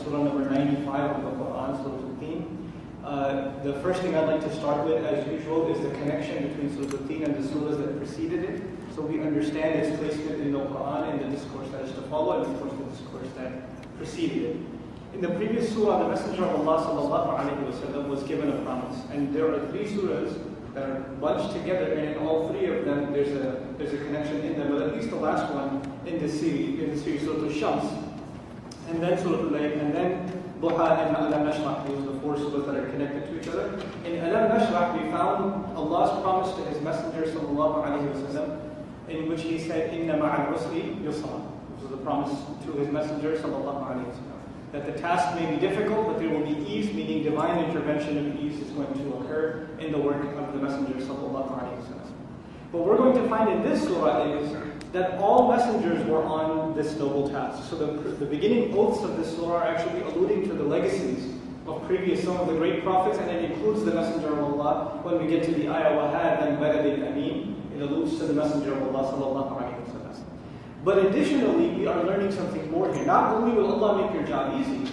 Surah number 95 of the Quran, Surah Tin. The first thing I'd like to start with, as usual, is the connection between Surah Tin and the surahs that preceded it, so we understand its placement in the Quran and the discourse that is to follow, and of course the discourse that preceded it. In the previous surah, the Messenger of Allah ﷺ was given a promise, and there are 3 surahs that are bunched together, and in all 3 of them there's a connection in them, but at least the last one in this series, Surah Shams, and then Surah Al-Layl, and then Duha and Alam Nashrah. These are the 4 surahs that are connected to each other. In Alam Nashrah, we found Allah's promise to His Messenger ﷺ, in which He said, Inna ma'al usri yusra. This was the promise to His Messenger ﷺ, that the task may be difficult, but there will be ease, meaning divine intervention and ease is going to occur in the work of the Messenger ﷺ. What we're going to find in this surah is that all messengers were on this noble task. So the beginning oaths of this surah are actually alluding to the legacies of some of the great prophets, and it includes the Messenger of Allah. When we get to the ayah, وَهَذَا الْبَلَدِ الْأَمِينَ, it alludes to the Messenger of Allah ﷺ. But additionally, we are learning something more here. Not only will Allah make your job easy,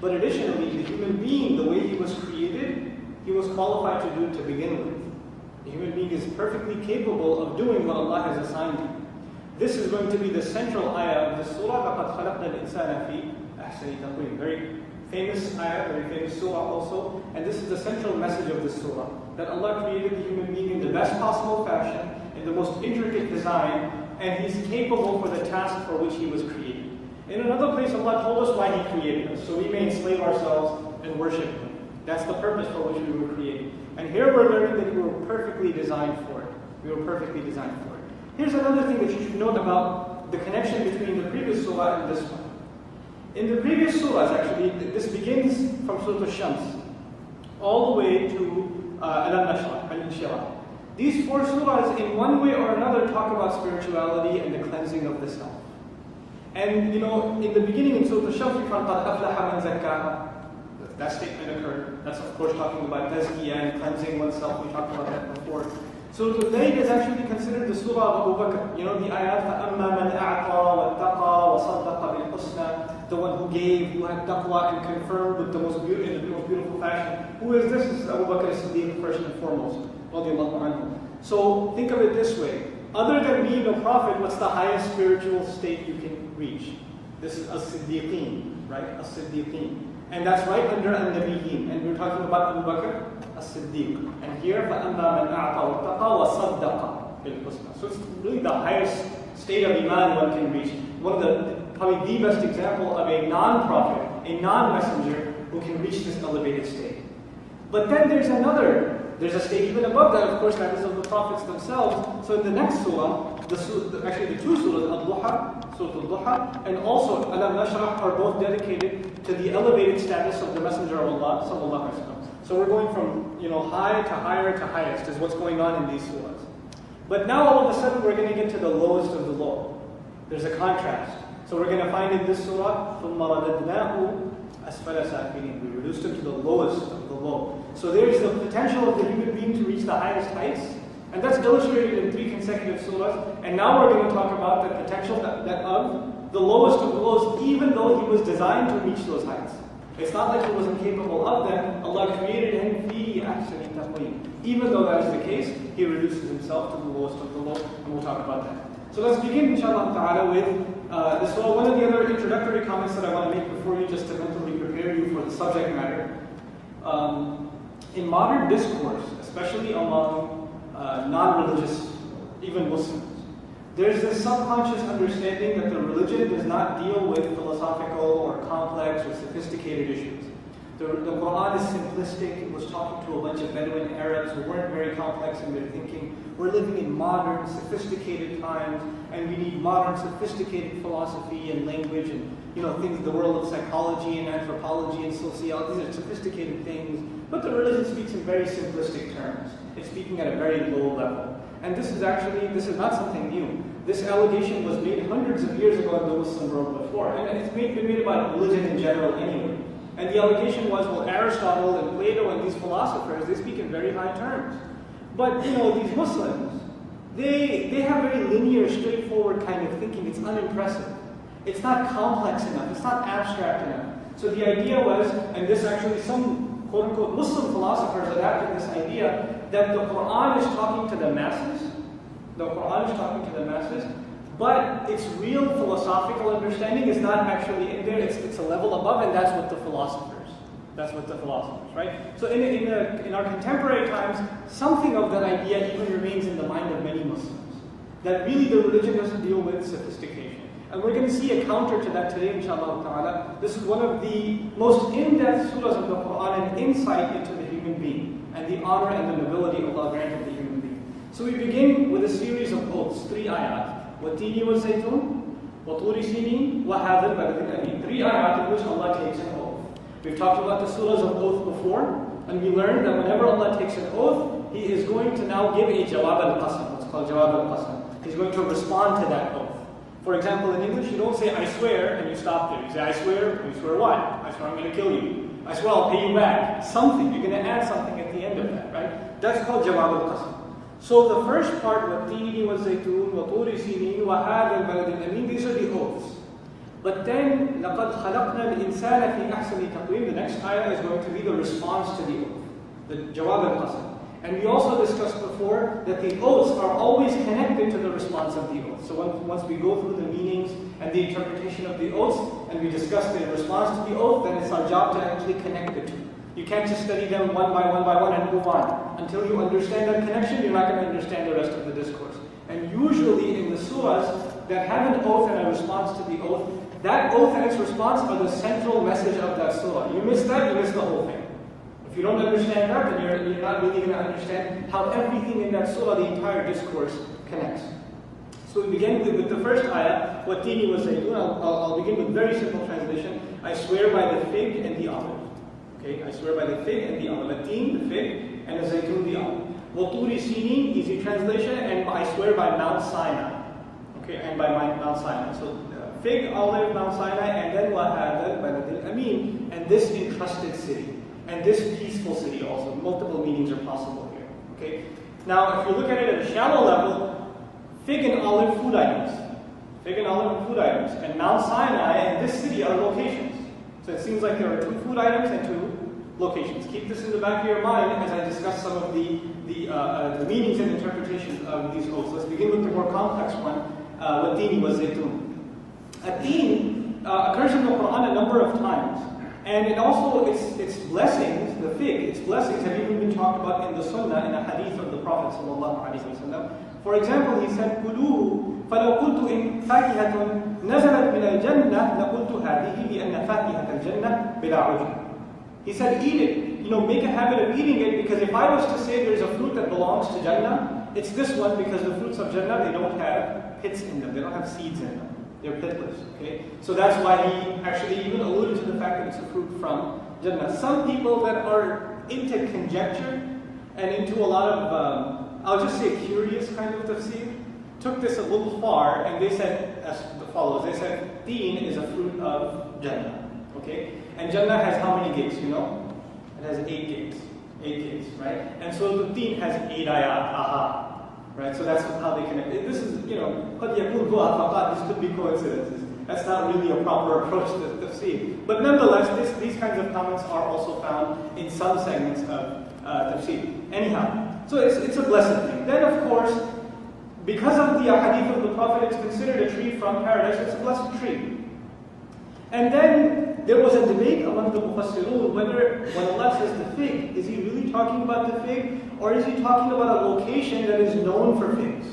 but additionally, the human being, the way he was created, he was qualified to do it to begin with. The human being is perfectly capable of doing what Allah has assigned him. This is going to be the central ayah of the surah. لَقَدْ خَلَقْنَا الْإِنسَانَ فِي أَحْسَنِ تَقْوِيمٍ. Very famous ayah, very famous surah also. And this is the central message of this surah, that Allah created the human being in the best possible fashion, in the most intricate design, and He's capable for the task for which He was created. In another place, Allah told us why He created us, so we may enslave ourselves and worship Him. That's the purpose for which we were created. And here we're learning that we were perfectly designed for it. We were perfectly designed for it. Here's another thing that you should note about the connection between the previous surah and this one. In the previous surahs, actually, this begins from Surah Shams, all the way to Alam Nashrah, Al-Inshirah. These 4 surahs, in one way or another, talk about spirituality and the cleansing of the self. And in the beginning in Surah Shams, we found قَدْ أَفْلَحَ مَنْ زَكَّاهَا. That statement occurred. That's of course talking about tazkiyah and cleansing oneself. We talked about that before. So Al-Layl is actually considered the surah of Abu Bakr. The ayat, فَأَمَّا مَنْ أَعْطَى وَاتَّقَى وَصَدَّقَ بِالْحُسْنَى, the one who gave, who had taqwa and confirmed with the most beautiful fashion. Who is this? This is Abu Bakr as-Siddiq, first and foremost. So think of it this way. Other than being a prophet, what's the highest spiritual state you can reach? This is as-Siddiqeen, right? As-Siddiqeen. And that's right under al-Nabiyyin. And we're talking about Abu Bakr as-Siddiq. And here, فَأَمَّا مَنْ أَعْطَى وَاتَّقَى وَصَدَّقَ بِالْحُسْنَى. So it's really the highest state of Iman one can reach. Probably the best example of a non-prophet, a non-messenger who can reach this elevated state. But then there's a stage even above that, of course, that is of the prophets themselves. So in the next surah, actually the 2 surahs, Al-Duha, Surah Al-Duha, and also Alam Nashrah, are both dedicated to the elevated status of the Messenger of Allah sallallahu alaihi wasallam. So we're going from high to higher to highest is what's going on in these surahs. But now all of a sudden we're going to get to the lowest of the low. There's a contrast. So we're going to find in this surah, ثُمَّ رَدَدْنَاهُ أَسْفَلَ سَافِلِينَ. We reduced him to the lowest of the low. So there's the potential of the human being to reach the highest heights, and that's illustrated in 3 consecutive surahs. And now we're going to talk about the potential that of the lowest of the lows, even though he was designed to reach those heights. It's not like he wasn't capable of them. Allah created him فِي أَحْسَنِ تَقْوِيمٍ. Even though that is the case, he reduces himself to the lowest of the low, and we'll talk about that. So let's begin, inshallah ta'ala, with this surah. One of the other introductory comments that I want to make before you, just to mentally prepare you for the subject matter. In modern discourse, especially among non-religious, even Muslims, there's this subconscious understanding that the religion does not deal with philosophical or complex or sophisticated issues. The Quran is simplistic. It was talking to a bunch of Bedouin Arabs who weren't very complex in their thinking. We're living in modern, sophisticated times, and we need modern, sophisticated philosophy and language and things, the world of psychology and anthropology and sociology. These are sophisticated things, but the religion speaks in very simplistic terms. It's speaking at a very low level. And this is not something new. This allegation was made hundreds of years ago in the Muslim world before, and it's been made about religion in general anyway. And the allegation was, well, Aristotle and Plato and these philosophers, they speak in very high terms. But, these Muslims, they have very linear, straightforward kind of thinking. It's unimpressive. It's not complex enough. It's not abstract enough. So the idea was, and this actually some quote-unquote Muslim philosophers adapted this idea, that the Quran is talking to the masses. The Quran is talking to the masses, but its real philosophical understanding is not actually in there. It's a level above, and that's what the philosophers. Right? So in our contemporary times, something of that idea even remains in the mind of many Muslims. That really the religion doesn't deal with sophistication. And we're going to see a counter to that today, inshallah ta'ala. This is one of the most in-depth surahs of the Quran and insight into the human being and the honor and the nobility Allah granted the human being. So we begin with a series of oaths, 3 ayat. وَالتِّينِ وَالزَّيْتُونِ وَطُورِ سِينِينَ وَهَذَا الْبَلَدِ الْأَمِينَ. 3 ayat in which Allah takes an oath. We've talked about the surahs of oath before, and we learned that whenever Allah takes an oath, He is going to now give a jawab al-qasam, what's called jawab al-qasam. He's going to respond to that oath. For example, in English, you don't say, I swear, and you stop there. You say, I swear, and you swear what? I swear I'm going to kill you. I swear I'll pay you back. Something, you're going to add something at the end of that, right? That's called jawab al-qasam. So the first part, وَالتِّينِ وَالزَّيْتُونِ وَطُورِ سِينِينَ وَهَذَا الْبَلَدِ الْأَمِينَ, these are the oaths. But then, لَقَدْ خَلَقْنَا الْإِنسَانَ فِي أَحْسَنِ تَقْوِيمٍ, the next ayah is going to be the response to the oath, the jawab al-qasam. And we also discussed before that the oaths are always connected to the response of the oath. So once we go through the meanings and the interpretation of the oaths, and we discuss the response to the oath, then it's our job to actually connect the two. You can't just study them one by one and move on. Until you understand that connection, you're not going to understand the rest of the discourse. And usually in the surahs that have an oath and a response to the oath, that oath and its response are the central message of that surah. You miss that, you miss the whole thing. If you don't understand that, then you're not really going to understand how everything in that surah, the entire discourse, connects. So we begin with the first ayah, وَالتِّينِ وَالزَّيْتُونَ. I'll begin with very simple translation. I swear by the fig and the olive. Okay, I swear by the fig and the olive. At-tin, the fig, and the zaytun, the olive. وَطُورِ سِينِينَ, easy translation, and I swear by Mount Sinai. Okay, and by Mount Sinai. So fig, olive, Mount Sinai, and then وَهَذَا الْبَلَدِ الْأَمِينَ, and this entrusted city. And this peaceful city also. Multiple meanings are possible here. Okay? Now, if you look at it at a shallow level, fig and olive, food items. Fig and olive, food items. And Mount Sinai and this city are locations. So it seems like there are 2 food items and 2 locations. Keep this in the back of your mind as I discuss some of the meanings and interpretations of these oaths. Let's begin with the more complex one. وَالتِّينِ وَالزَّيْتُونَ. At-tin occurs in the Quran a number of times. And it also, its blessings, the fig, its blessings have even been talked about in the Sunnah, in a hadith of the Prophet ﷺ. For example, he said, كُلُوهُ فَلَوْ قُلْتُ إِنْ فَاكِهَةٌ نَزَلَتْ مِنَ الْجَنَّةِ لَقُلْتُ هَذِهِ لِأَنَّ فَاكِهَةَ الْجَنَّةِ بِلَا عُجْبٍ. He said, eat it. Make a habit of eating it, because if I was to say there's a fruit that belongs to Jannah, it's this one, because the fruits of Jannah, they don't have pits in them, they don't have seeds in them. They're pitless, okay? So that's why he actually even alluded to the fact that it's a fruit from Jannah. Some people that are into conjecture and into a lot of, I'll just say curious kind of tafsir, took this a little far, and they said as follows. They said, tin is a fruit of Jannah, okay? And Jannah has how many gates, you know? It has 8 gates. 8 gates, right? And so the tin has 8 ayat, aha. Right, so that's how they connect. This is, قد يكون هو فقط. This could be coincidences. That's not really a proper approach to tafsir. But nonetheless, these kinds of comments are also found in some segments of tafsir. Anyhow, so it's a blessed thing. Then, of course, because of the hadith of the Prophet, it's considered a tree from paradise. It's a blessed tree. And then there was a debate among the mufassirun whether when Allah says the fig, is He really talking about the fig, or is He talking about a location that is known for figs?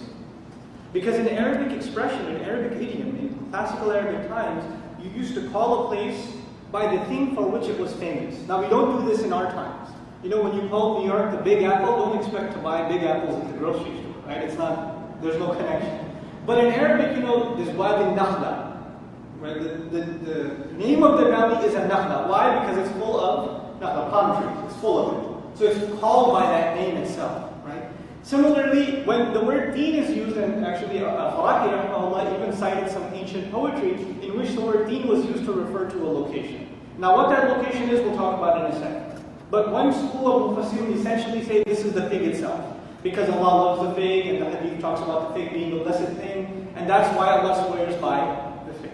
Because in Arabic expression, in Arabic idiom, in classical Arabic times, you used to call a place by the thing for which it was famous. Now we don't do this in our times. When you call New York the Big Apple, don't expect to buy big apples at the grocery store, right? It's not, there's no connection. But in Arabic, there's Wadi Nakhla. Right? The name of the valley is a nakhla. Why? Because it's full of nakhla, palm trees. It's full of it. So it's called by that name itself. Right? Similarly, when the word tin is used, and actually Farahi rahmahullah even cited some ancient poetry in which the word tin was used to refer to a location. Now what that location is, we'll talk about in a second. But one school of Mufassirun essentially say this is the fig itself. Because Allah loves the fig, and the hadith talks about the fig being a blessed thing, and that's why Allah swears by the fig.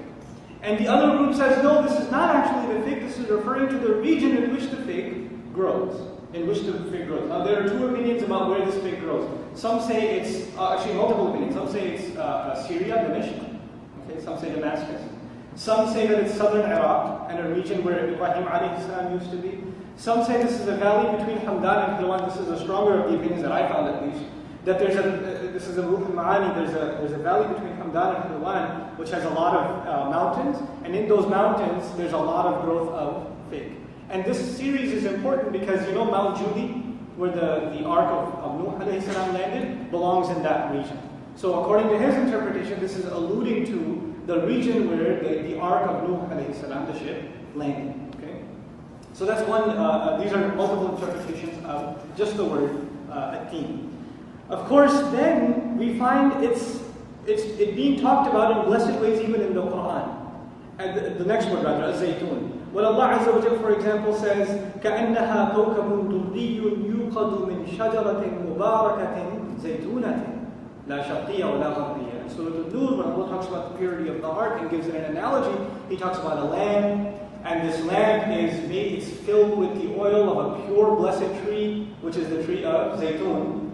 And the other group says, no, this is not actually the fig, this is referring to the region in which the fig grows. Now there are two opinions about where this fig grows. Some say it's, actually multiple opinions. Some say it's Syria, Dimashq. Okay, some say Damascus. Some say that it's southern Iraq and a region where Ibrahim alayhi salam used to be. Some say this is a valley between Hamdan and Hilwan. This is a stronger of the opinions that I found at least. That this is a Ruh al-Ma'ani, there's a valley between Hamdan and Hilwan which has a lot of mountains, and in those mountains there's a lot of growth of fig. And this series is important because you know Mount Judi, where the ark of Nuh alayhi salam landed, belongs in that region. So according to his interpretation, this is alluding to the region where the ark of Nuh alayhi salam, the ship, landed. Okay? So that's one, these are multiple interpretations of just the word at-tin. Of course, then we find it being talked about in blessed ways even in the Quran. And the next word rather, az-zaytun. When Allah Azza wa Jalla, for example, says, كَأَنَّهَا كَوْكَبٌ دُرِّيٌّ يُوقَدُ مِنْ شَجَرَةٍ مُبَارَكَةٍ زَيْتُونَةٍ لَا شَرْقِيَّةٍ وَلَا غَرْبِيَّةٍ. And Surah Tin NAK, when Allah talks about the purity of the heart and gives it an analogy, He talks about a lamp, and this lamp it's filled with the oil of a pure blessed tree, which is the tree of zaytun.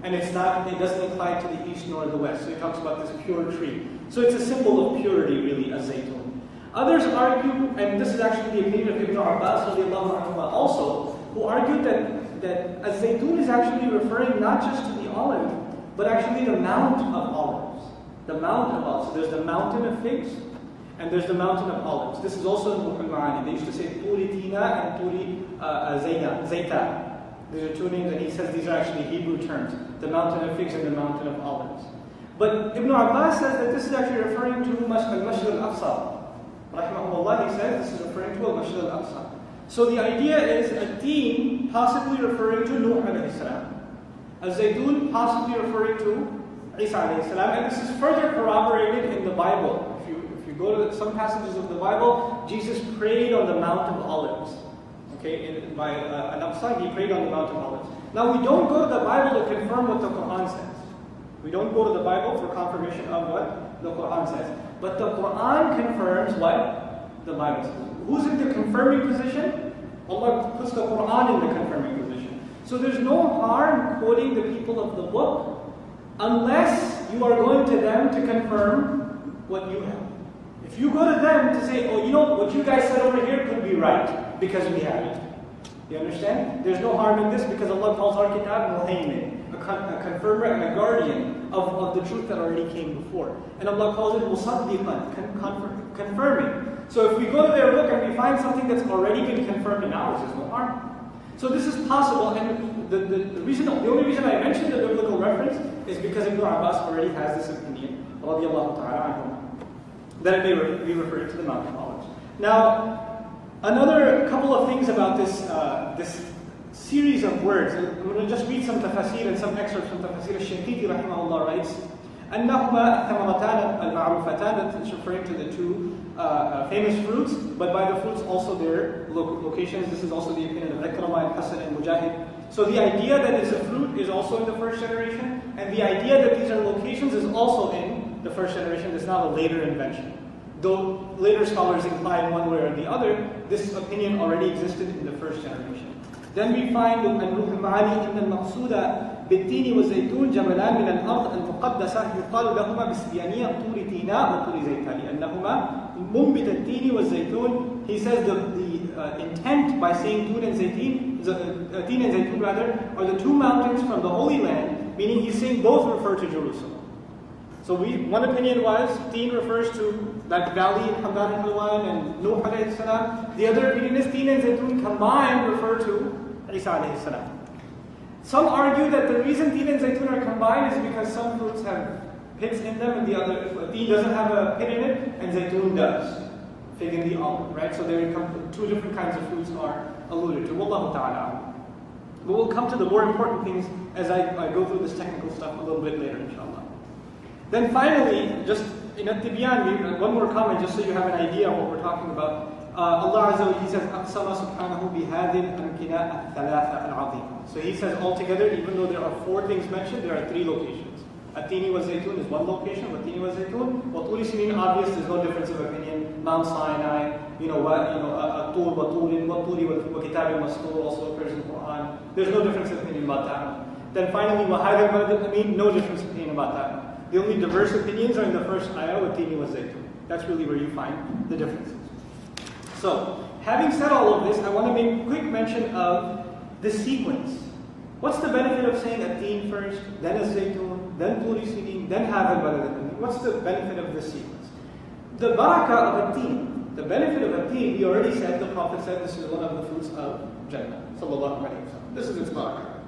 And it doesn't incline to the east nor the west. So He talks about this pure tree. So it's a symbol of purity, really, as zaytun. Others argue, and this is actually the opinion of Ibn Abbas also, who argued that az-zaytun is actually referring not just to the olive, but actually the mount of olives. The mount of olives. So there's the mountain of figs, and there's the mountain of olives. This is also in Ruh al-Ma'ani. They used to say Turi Tina and Turi Zayta. These are two names, and he says these are actually Hebrew terms. The mountain of figs and the mountain of olives. But Ibn Abbas says that this is actually referring to al-Masjid al-Aqsa. Rahimahullah, he says this is referring to al-Masjid al-Aqsa. So the idea is at-tin possibly referring to Nuh alayhi salam. Az-zaytun possibly referring to Isa alayhi salam. And this is further corroborated in the Bible. If you go to some passages of the Bible, Jesus prayed on the Mount of Olives. Okay, by Al-Aqsa, he prayed on the Mount of Olives. Now we don't go to the Bible to confirm what the Quran says. We don't go to the Bible for confirmation of what the Quran says. But the Quran confirms what the Bible says. Who's in the confirming position? Allah puts the Quran in the confirming position. So there's no harm quoting the people of the book unless you are going to them to confirm what you have. If you go to them to say, oh, you know, what you guys said over here could be right because we have it. You understand? There's no harm in this because Allah calls our kitab muhaymin, a confirmer and a guardian of the truth that already came before. And Allah calls it musaddiqan, confirming. So if we go to their book and we find something that's already been confirmed in ours, there's no harm. So this is possible, and the only reason I mentioned the biblical reference is because Ibn Abbas already has this opinion, radiallahu ta'ala anhu, that it may be referred to the Mount of Olives. Now, another couple of things about this series of words. I'm going to just read some tafasir and some excerpts from tafasir. Al-Shinqiti rahimahullah writes, أنهما الثمرتان المعروفتان, that is referring to the two famous fruits, but by the fruits also their locations. This is also the opinion of Ikramah and Hasan and Mujahid. So the idea that it's a fruit is also in the first generation, and the idea that these are locations is also in the first generation. It's not a later invention. Though later scholars incline one way or the other, this opinion already existed in the first generation. Then we find Ruh al-Ma'ani in al-Maqsuda بالتين والزيتون جبلان من الأرض المقدسة يقال لهما بالسبيانية طور تيناء وطور زيتان لأنهما منبت التين والزيتون. He says the intent by saying Tin and Zaytun rather are the two mountains from the Holy Land, meaning he's saying both refer to Jerusalem. So one opinion was Tin refers to that valley in Hamdan and Hilwan and Nuh alayhi salam. The other opinion is Tin and Zaytun combined refer to Isa alayhi salam. Some argue that the reason Tin and Zaytun are combined is because some fruits have pits in them and the other, Tin doesn't have a pit in it and Zaytun does. Fig and the olive, right? So there come two different kinds of fruits are alluded to. Wallahu ta'ala. But we'll come to the more important things as I go through this technical stuff a little bit later, inshallah. Then finally, just in at-Tibyan, one more comment just so you have an idea of what we're talking about. Allah Azza wa Jalla, He says, أَقْسَمَ سُبْحَانَهُ بِهَذِهِ الْأَمْكِنَةِ الثَّلَاثَ الْعَظِيمَ. So He says altogether, even though there are four things mentioned, there are three locations. At-Tini wa Zaytun is one location, Wat-Tini wa Zaytun. Wa Turi Sinin, obvious, there's no difference of opinion. Mount Sinai, At-Tur wa Turin, wa Turi wa Kitabin Mastur also occurs in the Quran. There's no difference of opinion about that one. Then finally, wa Hadha al-Balad al-Amin, no difference of opinion about that one. The only diverse opinions are in the first ayah, Wat-Tini wa Zaytun. That's really where you find the differences. So, having said all of this, I want to make quick mention of the sequence. What's the benefit of saying At-Tin first, then Zaytun, then Turi Sinin, then Hadha al-Balad al-Amin? What's the benefit of this sequence? The barakah of At-Tin, the benefit of At-Tin, we already said, the Prophet said this is one of the fruits of Jannah. Sallallahu alayhi wa sallam. This is its barakah.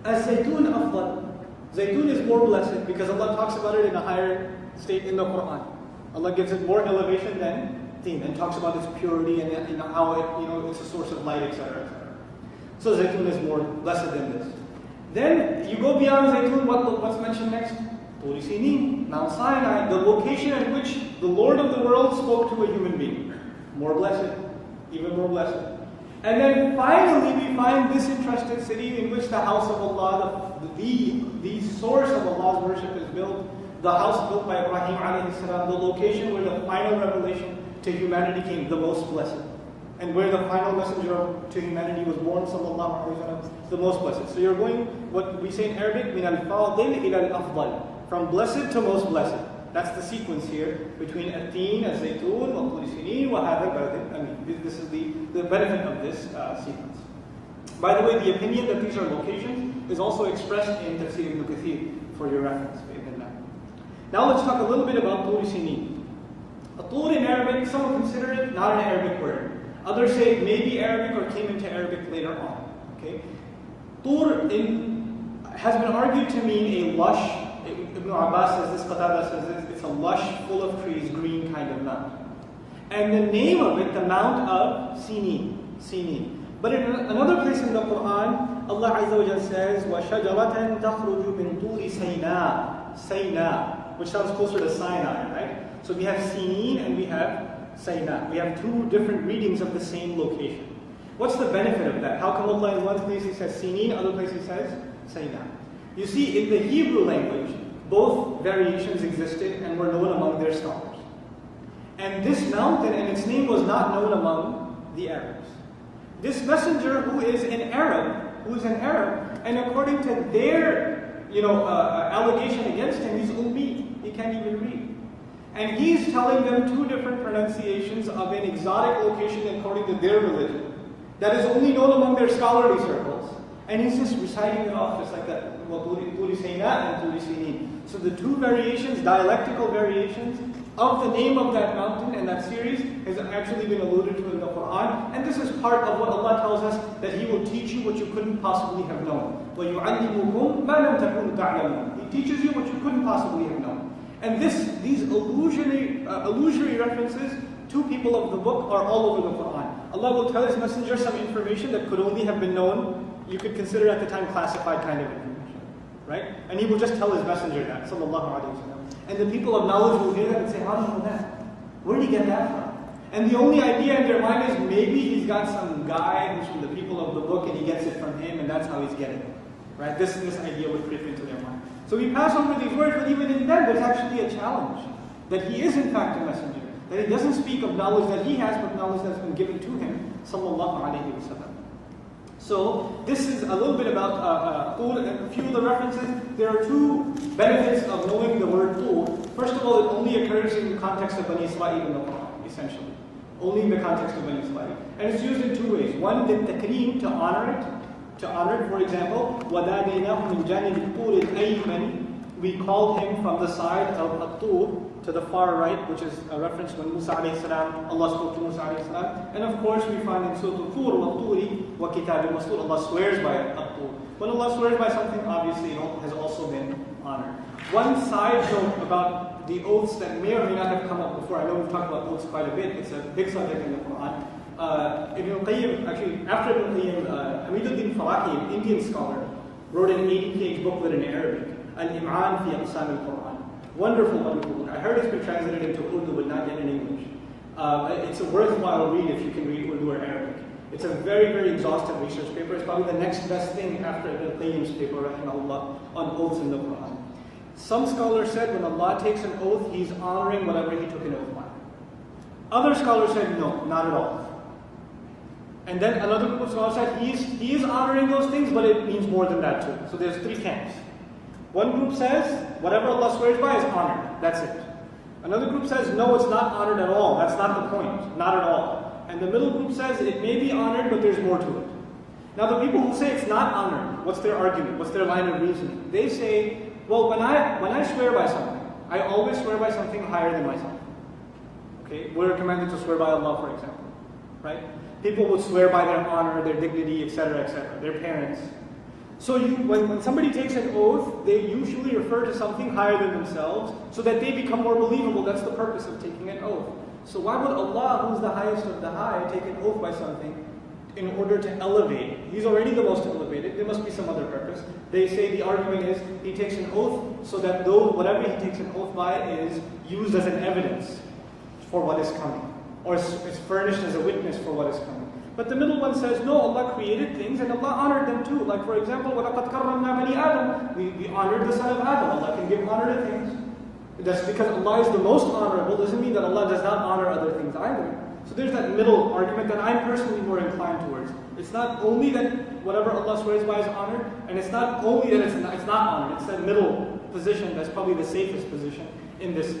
As-Zaytun afdal. Zaytun is more blessed because Allah talks about it in a higher state in the Quran. Allah gives it more elevation than Tin and talks about its purity and how it, it's a source of light, etc., etc. So Zaytun is more blessed than this. Then you go beyond Zaytun, what's mentioned next? Turi Sinin, Mount Sinai, the location at which the Lord of the world spoke to a human being. More blessed, even more blessed. And then finally we find this interesting city in which the house of Allah, the source of Allah's worship is built, the house built by Ibrahim alayhi salam, the location where the final revelation to humanity came, the most blessed. And where the final messenger to humanity was born, sallallahu alayhi wa sallam, the most blessed. So you're going, what we say in Arabic, min al-fadil ila al-afdal, from blessed to most blessed. That's the sequence here between At-Tin, Zaytun, wa Turi Sinin, wa Hadha al-Balad al-Amin. This is the benefit of this sequence. By the way, the opinion that these are locations is also expressed in Tafsir ibn Kathir for your reference. Now let's talk a little bit about Turi Sinin. Tur in Arabic, some consider it not an Arabic word. Others say it may be Arabic or came into Arabic later on. Okay, Tur has been argued to mean a lush. Ibn Abbas says this, Qatada says this. It's a lush, full of trees, green kind of mountain. And the name of it, the Mount of Sinin. But in another place in the Quran, Allah Azza wa Jalla says, وَشَجَرَةً تَخْرُجُ مِن طُورِ Sayna, which sounds closer to Sinai, right? So we have Sinin and we have Sayna. We have two different readings of the same location. What's the benefit of that? How come Allah in one place He says Sinin, other place He says Sayna? You see, in the Hebrew language, both variations existed and were known among their scholars. And this mountain and its name was not known among the Arabs. This messenger who is an Arab, and according to their allegation against him, he's ummi, he can't even read. And he's telling them two different pronunciations of an exotic location according to their religion that is only known among their scholarly circles. And he's just reciting it off just like that. Turi Sayna and Turi Sinin. So the two variations, dialectical variations, of the name of that mountain and that series has actually been alluded to in the Quran. And this is part of what Allah tells us, that He will teach you what you couldn't possibly have known. وَيُعَلِّمُكُمْ مَا لَمْ تَكُونُوا تَعْلَمُونَ. He teaches you what you couldn't possibly have known. And these illusory references to people of the book are all over the Quran. Allah will tell His messenger some information that could only have been known, you could consider at the time classified kind of information. Right? And He will just tell His messenger that, sallallahu alayhi wa sallam. And the people of knowledge will hear that and say, how do you know that? Where did he get that from? And the only idea in their mind is maybe he's got some guy who's from the people of the book and he gets it from him and that's how he's getting it. Right? This idea would creep into their mind. So we pass over these words, but even in them there's actually a challenge. That he is in fact a messenger. That he doesn't speak of knowledge that he has, but knowledge that's been given to him. Sallallahu alayhi wa sallam. So this is a little bit about Tur and a few of the references. There are two benefits of knowing the word Tur. First of all, it only occurs in the context of Bani Israel in the Quran, essentially. Only in the context of Bani Israel. And it's used in two ways. One, the takreem, to honor it. For example, وَدَانَيْنَاهُ مِنْ جَانِبِ الطُّورِ الْأَيْمَنِ. We called him from the side of At-Tur, to the far right, which is a reference when Musa alayhi salam, Allah spoke to Musa alayhi salam. And of course we find in Surah Tur وَالطُّورِ وَكِتَابٍ مَسْطُورٍ, Allah swears by At-Tur. When Allah swears by something, obviously it has also been honored. One side note about the oaths that may or may not have come up before. I know we've talked about oaths quite a bit. It's a big subject in the Quran. Ibn Qayyim, actually after Ibn Qayyim, Hamiduddin Farahi, an Indian scholar, wrote an 80-page booklet in Arabic, Al-Im'an fi Aqsam al-Quran. Wonderful, wonderful book. I heard it's been translated into Urdu, but not yet in English. It's a worthwhile read if you can read Urdu or Arabic. It's a very, very exhaustive research paper. It's probably the next best thing after Ibn Qayyim's paper, rahimahullah, on oaths in the Quran. Some scholars said when Allah takes an oath, He's honoring whatever He took an oath by. Other scholars said no, not at all. And then another group of scholars said he is honoring those things, but it means more than that too. So there's three camps. One group says whatever Allah swears by is honored. That's it. Another group says no, it's not honored at all. That's not the point. Not at all. And the middle group says it may be honored, but there's more to it. Now the people who say it's not honored, what's their argument? What's their line of reasoning? They say, well, when I swear by something, I always swear by something higher than myself. Okay, we're commanded to swear by Allah, for example, right? People would swear by their honor, their dignity, etc., their parents. So when somebody takes an oath, they usually refer to something higher than themselves so that they become more believable. That's the purpose of taking an oath. So why would Allah, who's the highest of the high, take an oath by something in order to elevate? He's already the most elevated. There must be some other purpose. They say the argument is He takes an oath so that whatever He takes an oath by is used as an evidence for what is coming, or is furnished as a witness for what is coming. But the middle one says, no, Allah created things and Allah honored them too. Like for example, وَلَقَدْ كَرَّمْنَا بَنِي آدَمَ. We honored the son of Adam. Allah can give honor to things. That's because Allah is the most honorable, doesn't mean that Allah does not honor other things either. So there's that middle argument that I'm personally more inclined towards. It's not only that whatever Allah swears by is honored, and it's not only that it's not honored, it's that middle position that's probably the safest position in this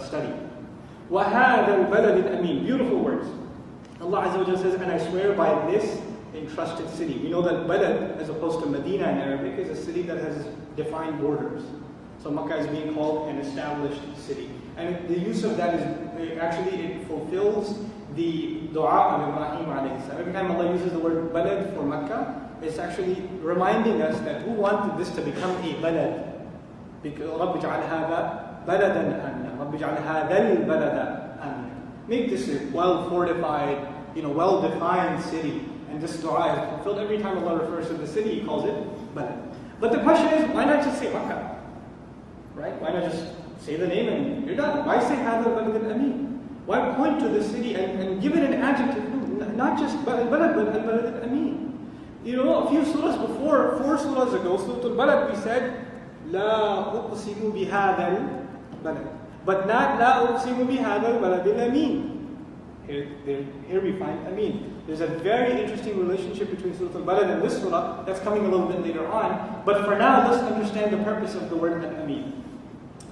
study. وَهَذَا الْبَلَدِ الْأَمِينَ. Beautiful words. Allah Azza wa Jalla says, and I swear by this entrusted city. We know that balad, as opposed to Medina in Arabic, is a city that has defined borders. So Makkah is being called an established city. And the use of that is, it fulfills the dua of Ibrahim alayhi salam. Every time Allah uses the word balad for Makkah, it's actually reminding us that who wanted this to become a balad? رَبِّ جَعَلْ هَذَا بَلَدًا آمِنًا رَبِّ جَعَلْ هَذَا الْبَلَدَ آمِنًا. Make this a well-fortified, well-defined city. And this dua is fulfilled every time Allah refers to the city, He calls it balad. But the question is, why not just say Makkah? Right? Why not just say the name and you're done? Why say هَذَا الْبَلَدَ الْأَمِينَ? Why point to the city and give it an adjective? Not just balad, but al-balad al-amin. A few surahs before, 4 surahs ago, Surah Al-Balad, we said, لا أقسم بهذا البلد. But not لا أقسم بهذا البلد الأمين. Here we find Amin. There's a very interesting relationship between Surah Al-Balad and this surah that's coming a little bit later on. But for now, let's understand the purpose of the word Al-Amin.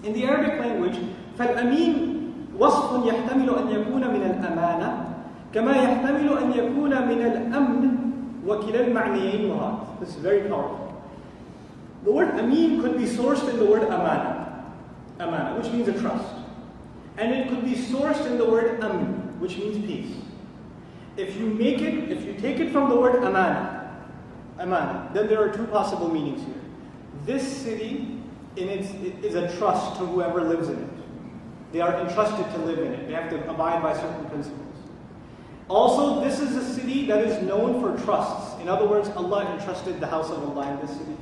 In the Arabic language, فَالْأَمِين وصف يحتمل أن يكون من الأمانة كما يحتمل أن يكون من الأمن وكلا المعنيين مراد. This is very powerful. The word Amin could be sourced in the word Amana, which means a trust. And it could be sourced in the word Amn, which means peace. If you take it from the word Amana, then there are 2 possible meanings here. This city is a trust to whoever lives in it. They are entrusted to live in it. They have to abide by certain principles. Also, this is a city that is known for trusts. In other words, Allah entrusted the house of Allah in this city.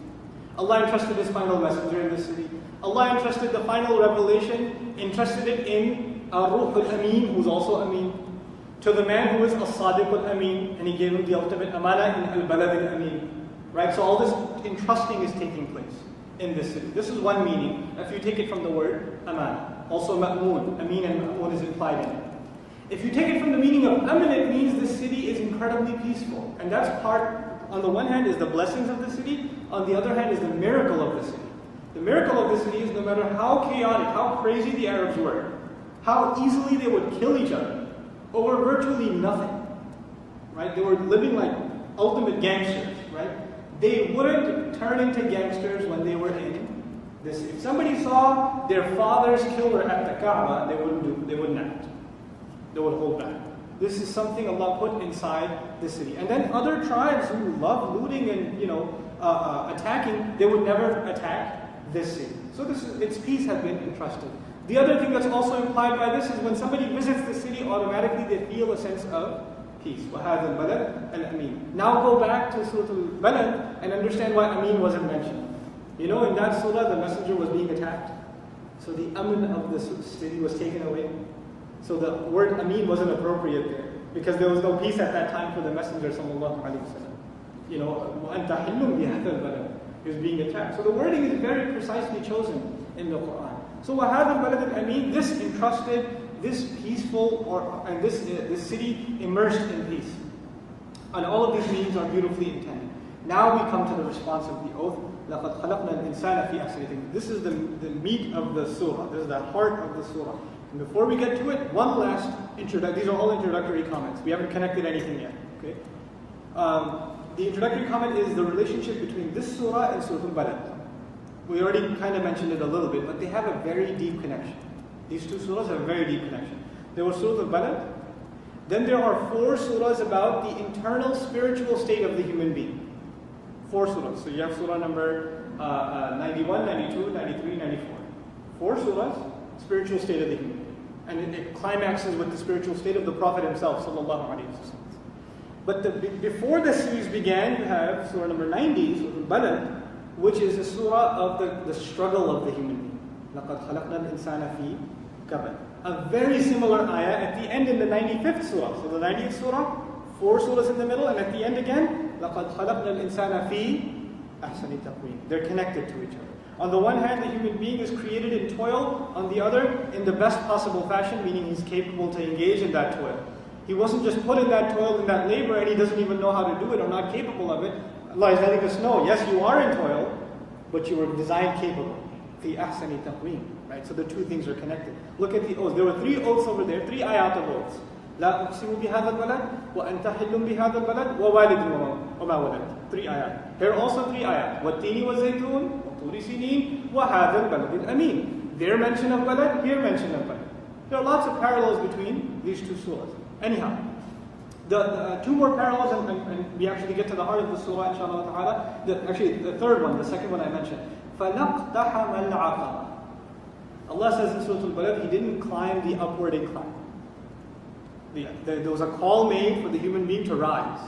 Allah entrusted His final messenger in this city. Allah entrusted the final revelation, entrusted it in Ruh al-Amin, who's also Amin, to the man who is As-Sadiq al-Amin, and He gave him the ultimate amana in Al-Balad al-Amin. Right? So all this entrusting is taking place in this city. This is one meaning, if you take it from the word amana. Also ma'moon, Amin and ma'moon is implied in it. If you take it from the meaning of Amin, it means the city is incredibly peaceful. And that's part, on the one hand, is the blessings of the city. On the other hand, is the miracle of the city. The miracle of the city is no matter how chaotic, how crazy the Arabs were, how easily they would kill each other over virtually nothing. Right? They were living like ultimate gangsters. Right? They wouldn't turn into gangsters when they were in this. If somebody saw their father's killer at the Kaaba, they wouldn't act. They would hold back. This is something Allah put inside the city. And then other tribes who love looting and attacking, they would never attack this city. So its peace has been entrusted. The other thing that's also implied by this is when somebody visits the city, automatically they feel a sense of peace. وَهَذَا الْبَلَدْ الْأَمِينَ. Now go back to Surah Al-Balad and understand why Amin wasn't mentioned. In that surah, the messenger was being attacked. So the Amin of the city was taken away. So the word Amin wasn't appropriate there. Because there was no peace at that time for the messenger sallallahu alaihi wasallam. وَأَنْتَ حِلٌّ بِهَذَا الْبَلَدْ. He was being attacked. So the wording is very precisely chosen. in the Quran. So وَهَذَا الْبَلَدِ الْأَمِينَ, this entrusted, this peaceful, and this city immersed in peace. And all of these meanings are beautifully intended. Now we come to the response of the oath. لَقَدْ خَلَقْنَا الْإِنسَانَ فِي أَحْسَنِ تَقْوِيمٍ. This is the meat of the surah. This is the heart of the surah. And before we get to it, one last introduction. These are all introductory comments. We haven't connected anything yet. Okay. The introductory comment is the relationship between this surah and Surah Al-Balad. We already kind of mentioned it a little bit, but they have a very deep connection. These two surahs have a very deep connection. There was Surah Al-Balad. Then there are 4 surahs about the internal spiritual state of the human being. 4 surahs. So you have surah number 91, 92, 93, 94. 4 surahs, spiritual state of the human being. And it climaxes with the spiritual state of the Prophet himself, sallallahu alaihi wasallam. But before the series began, you have surah number 90, Surah Al-Balad, which is a surah of the struggle of the human being. لَقَدْ خَلَقْنَا الْإِنسَانَ فِي كَبَدٍ. A very similar ayah at the end in the 95th surah. So the 90th surah, 4 surahs in the middle, and at the end again, لَقَدْ خَلَقْنَا الْإِنسَانَ فِي أَحْسَنِ تَقْوِيمٍ. They're connected to each other. On the one hand, the human being is created in toil. On the other, in the best possible fashion, meaning he's capable to engage in that toil. He wasn't just put in that toil, in that labor, and he doesn't even know how to do it or not capable of it. Allah is letting us know, yes, you are in toil, but you were designed capable. فِي أَحْسَنِ تَقْوِيمٍ. Right? So the two things are connected. Look at the oaths. There were 3 oaths over there, 3 ayat of oaths. لا أقسم بهذا البلد وأنت حل بهذا البلد ووالد وما ولد. 3 ayat. Here are also 3 ayat. والتين والزيتون وطور سينين وهذا البلد الأمين. There mention of balad, here mention of balad. There are lots of parallels between these 2 surahs. Anyhow, the 2 more parallels, and we actually get to the heart of the surah, inshallah ta'ala. Actually, the third one, the second one I mentioned. فَلَقْتَحَمَ الْعَقَبَةِ. Allah says in Surah Al-Balad, He didn't climb the upward incline. There was a call made for the human being to rise.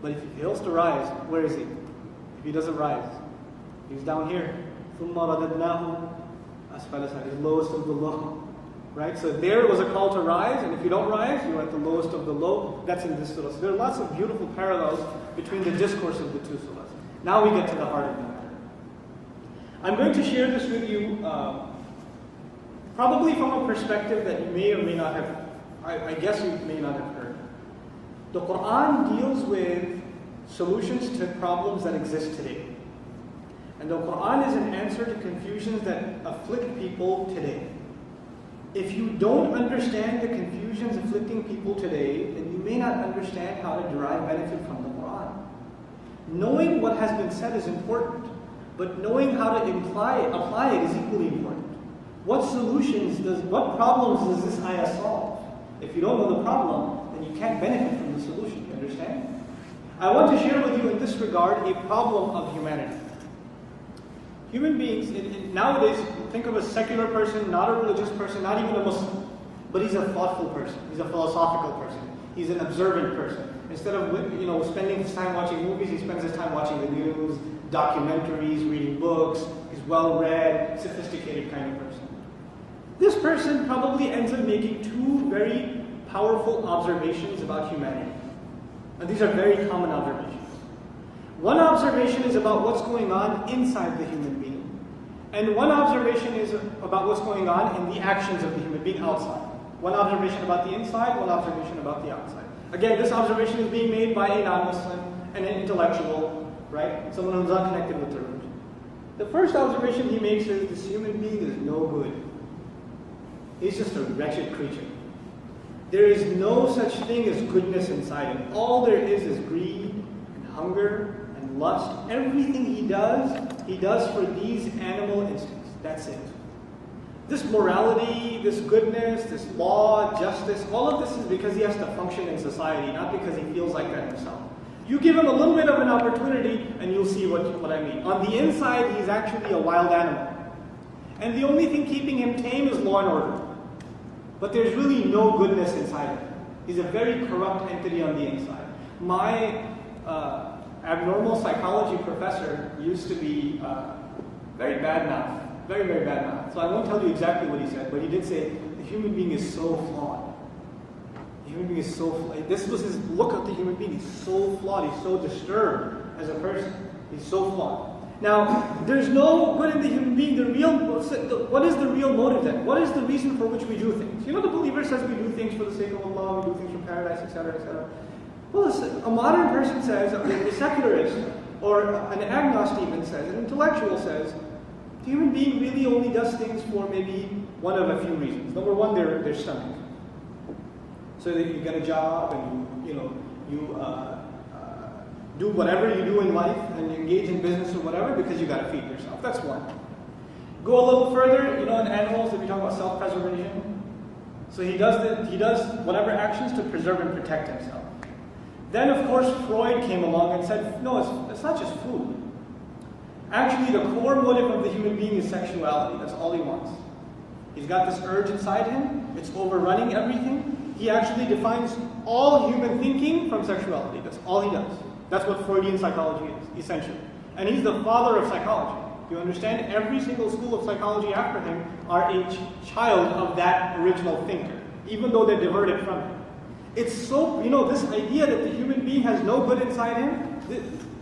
But if he fails to rise, where is he? If he doesn't rise, he's down here. ثُمَّ رَدَدْنَاهُ أَسْفَلَ سَعِيرٍ. He's lowest of the low. Right? So there was a call to rise, and if you don't rise, you're at the lowest of the low. That's in this surah. So there are lots of beautiful parallels between the discourse of the 2 surahs. Now we get to the heart of the matter. I'm going to share this with you probably from a perspective that you may or may not have, I guess you may not have heard. The Quran deals with solutions to problems that exist today. And the Quran is an answer to confusions that afflict people today. If you don't understand the confusions afflicting people today, then you may not understand how to derive benefit from the Quran. Knowing what has been said is important, but knowing how to apply it is equally important. What problems does this ayah solve? If you don't know the problem, then you can't benefit from the solution, you understand? I want to share with you in this regard a problem of humanity. Human beings, nowadays, think of a secular person, not a religious person, not even a Muslim, but he's a thoughtful person, he's a philosophical person, he's an observant person. Instead of spending his time watching movies, he spends his time watching the news, documentaries, reading books. He's well-read, sophisticated kind of person. This person probably ends up making 2 very powerful observations about humanity. And these are very common observations. One observation is about what's going on inside the human being. And one observation is about what's going on in the actions of the human being outside. One observation about the inside, one observation about the outside. Again, this observation is being made by a non-Muslim and an intellectual, right? Someone who's not connected with the religion. The first observation he makes is this human being is no good. He's just a wretched creature. There is no such thing as goodness inside him. All there is greed and hunger and lust. Everything he does for these animal instincts. That's it. This morality, this goodness, this law, justice, all of this is because he has to function in society, not because he feels like that himself. You give him a little bit of an opportunity and you'll see what I mean. On the inside, he's actually a wild animal. And the only thing keeping him tame is law and order. But there's really no goodness inside him. He's a very corrupt entity on the inside. My abnormal psychology professor used to be very bad mouth. Very, very bad mouth. So I won't tell you exactly what he said, but he did say, the human being is so flawed. The human being is so flawed. This was his look at the human being. He's so flawed. He's so disturbed as a person. He's so flawed. Now, there's no good in the human being. What is the real motive then? What is the reason for which we do things? You know, the believer says we do things for the sake of Allah, we do things for paradise, etc., etc. Well, a modern person says, a secularist, or an agnostic even says, an intellectual says, the human being really only does things for maybe one of a few reasons. Number one, their stomach. So that you get a job and you do whatever you do in life and you engage in business or whatever because you got to feed yourself. That's one. Go a little further, in animals, if we talk about self-preservation. So he does whatever actions to preserve and protect himself. Then, of course, Freud came along and said, no, it's not just food. Actually, the core motive of the human being is sexuality. That's all he wants. He's got this urge inside him. It's overrunning everything. He actually defines all human thinking from sexuality. That's all he does. That's what Freudian psychology is, essentially. And he's the father of psychology. Do you understand? Every single school of psychology after him are a child of that original thinker, even though they're diverted from him. It's so, this idea that the human being has no good inside him,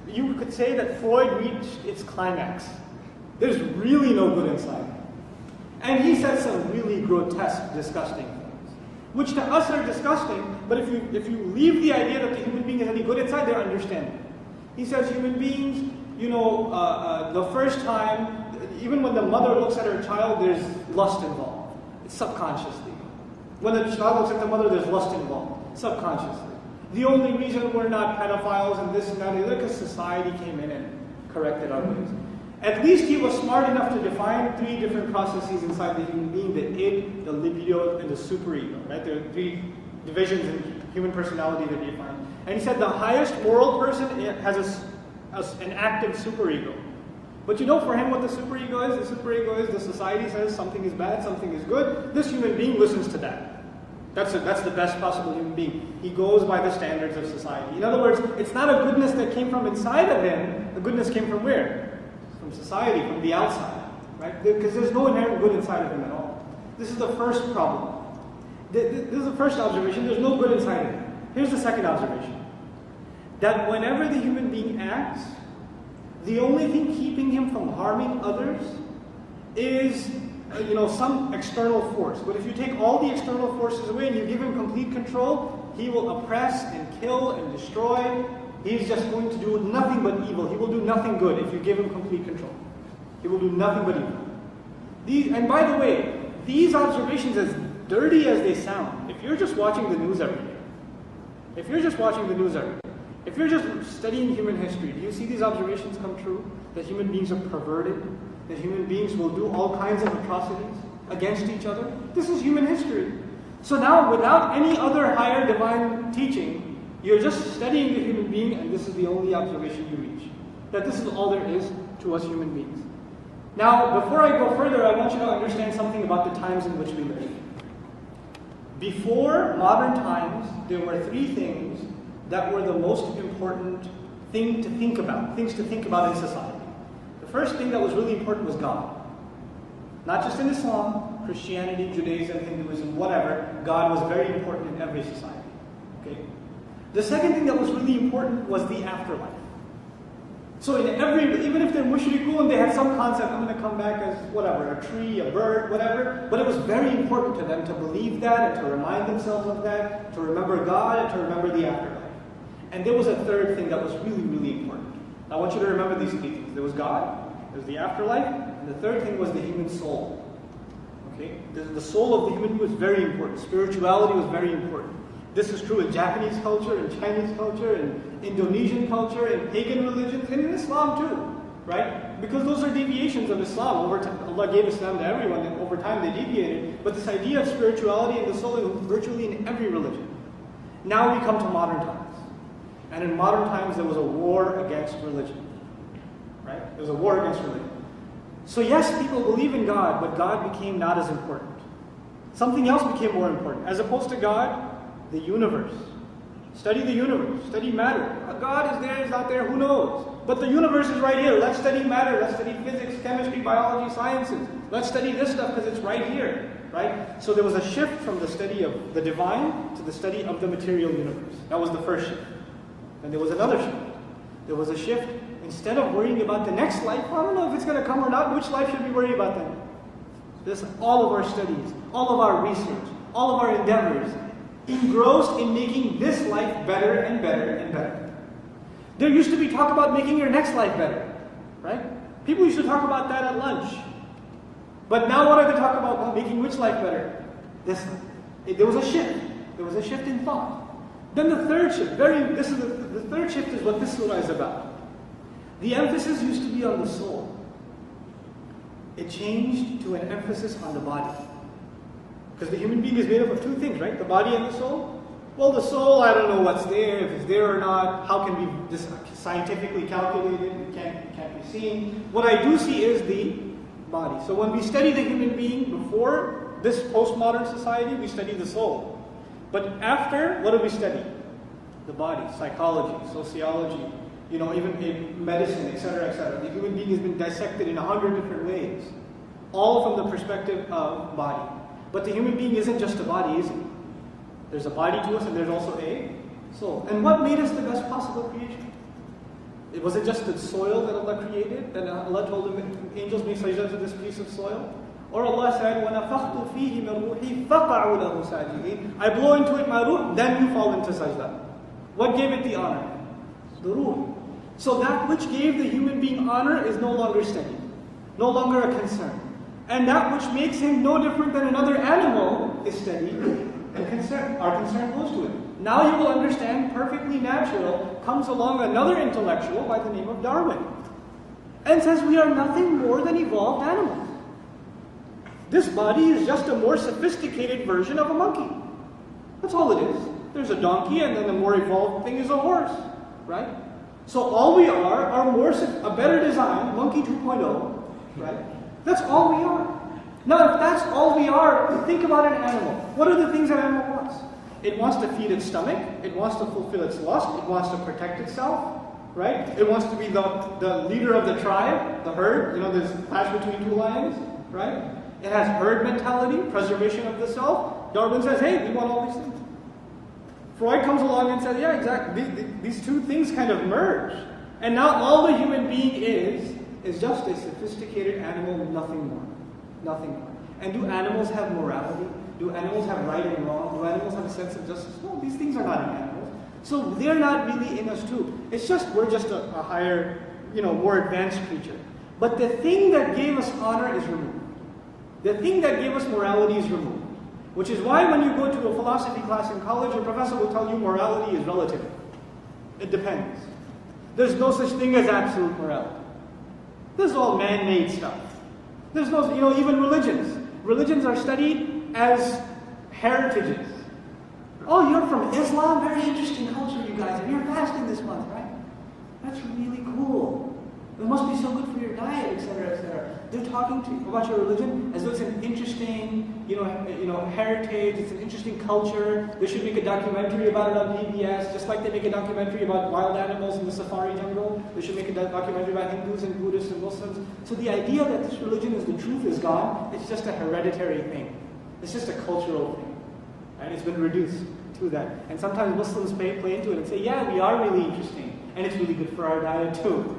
you could say that Freud reached its climax. There's really no good inside him. And he says some really grotesque, disgusting things, which to us are disgusting, but if you leave the idea that the human being has any good inside, they're understandable. He says human beings, the first time, even when the mother looks at her child, there's lust involved. It's subconsciously. When the child looks at the mother, there's lust involved, subconsciously. The only reason we're not pedophiles and this and that is because society came in and corrected our ways. At least he was smart enough to define 3 different processes inside the human being: the id, the libido, and the superego. Right? There are 3 divisions in human personality that he defined. And he said the highest moral person has an active superego. But for him what the superego is? The superego is the society says something is bad, something is good. This human being listens to that. That's the best possible human being. He goes by the standards of society. In other words, it's not a goodness that came from inside of him. The goodness came from where? From society, from the outside. Right? Because there's no inherent good inside of him at all. This is the first problem. This is the first observation. There's no good inside of him. Here's the second observation. That whenever the human being acts, the only thing keeping him from harming others is some external force. But if you take all the external forces away and you give him complete control, he will oppress and kill and destroy. He's just going to do nothing but evil. He will do nothing good if you give him complete control. He will do nothing but evil. And by the way, these observations, as dirty as they sound, if you're just watching the news every day, if you're just studying human history, do you see these observations come true? That human beings are perverted? That human beings will do all kinds of atrocities against each other? This is human history. So now, without any other higher divine teaching, you're just studying the human being, and this is the only observation you reach. That this is all there is to us human beings. Now, before I go further, I want you to understand something about the times in which we live. Before modern times, there were 3 things that were the most important things to think about in society. The first thing that was really important was God. Not just in Islam, Christianity, Judaism, Hinduism, whatever. God was very important in every society. Okay? The second thing that was really important was the afterlife. So even if they're mushrikun, they had some concept, I'm going to come back as whatever, a tree, a bird, whatever. But it was very important to them to believe that and to remind themselves of that, to remember God and to remember the afterlife. And there was a third thing that was really, really important. I want you to remember these 3 things. There was God, there was the afterlife, and the third thing was the human soul. Okay? The soul of the human being was very important. Spirituality was very important. This is true in Japanese culture, in Chinese culture, in Indonesian culture, in pagan religions, and in Islam too. Right? Because those are deviations of Islam. Over time, Allah gave Islam to everyone, and over time they deviated. But this idea of spirituality and the soul is virtually in every religion. Now we come to modern times. And in modern times, there was a war against religion. Right? There was a war against religion. So yes, people believe in God, but God became not as important. Something else became more important. As opposed to God, the universe. Study the universe. Study matter. God is there, is not there, who knows? But the universe is right here. Let's study matter. Let's study physics, chemistry, biology, sciences. Let's study this stuff because it's right here. Right? So there was a shift from the study of the divine to the study of the material universe. That was the first shift. And there was another shift. There was a shift Instead of worrying about the next life, I don't know if it's going to come or not, which life should we worry about then? This, all of our studies, all of our research, all of our endeavors, engrossed in making this life better and better and better. There used to be talk about making your next life better, right? People used to talk about that at lunch. But now what are they talking about? Well, making which life better? This life. There was a shift. There was a shift in thought. Then the third shift, the third shift is what this surah is about. The emphasis used to be on the soul. It changed to an emphasis on the body. Because the human being is made up of two things, right? The body and the soul. Well, the soul, I don't know what's there, if it's there or not. How can we this scientifically calculate it? It can't be seen. What I do see is the body. So when we study the human being before this postmodern society, we study the soul. But after, what do we study? The body, psychology, sociology, even in medicine, etc., etc. The human being has been dissected in 100 different ways, all from the perspective of body. But the human being isn't just a body, is it? There's a body to us and there's also a soul. And what made us the best possible creation? Was it just the soil that Allah created? And Allah told the angels make sajda to this piece of soil? Or Allah said, وَنَفَخْتُ فِيهِ مِنْ رُوحِي فَقَعُوا لَهُ سَاجِدِينَ. I blow into it my ruh, then you fall into sajda. What gave it the honor? The ruh. So that which gave the human being honor is no longer studied, no longer a concern. And that which makes him no different than another animal is studied and concern. Our concern goes to it. Now you will understand, perfectly natural, comes along another intellectual by the name of Darwin and says we are nothing more than evolved animals. This body is just a more sophisticated version of a monkey. That's all it is. There's a donkey and then the more evolved thing is a horse, right? So all we are a better design, monkey 2.0, right? That's all we are. Now if that's all we are, think about an animal. What are the things an animal wants? It wants to feed its stomach, it wants to fulfill its lust, it wants to protect itself, right? It wants to be the leader of the tribe, the herd, there's a clash between two lions, right? It has herd mentality, preservation of the self. Darwin says, hey, we want all these things. Freud comes along and says, yeah, exactly. These two things kind of merge. And now all the human being is just a sophisticated animal, nothing more. Nothing more. And do animals have morality? Do animals have right and wrong? Do animals have a sense of justice? No, these things are not in animals. So they're not really in us too. It's just, we're just a higher, more advanced creature. But the thing that gave us honor is removed. The thing that gave us morality is removed. Which is why when you go to a philosophy class in college, your professor will tell you morality is relative. It depends. There's no such thing as absolute morality. This is all man-made stuff. There's no, even religions. Religions are studied as heritages. Oh, you're from Islam? Very interesting culture, you guys. And you're fasting this month, right? That's really cool. It must be so good for your diet, etc., etc. They're talking to you about your religion as though it's an interesting, heritage. It's an interesting culture. They should make a documentary about it on PBS, just like they make a documentary about wild animals in the safari jungle. They should make a documentary about Hindus and Buddhists and Muslims. So the idea that this religion is the truth is gone. It's just a hereditary thing. It's just a cultural thing, and it's been reduced to that. And sometimes Muslims play into it and say, yeah, we are really interesting, and it's really good for our diet too.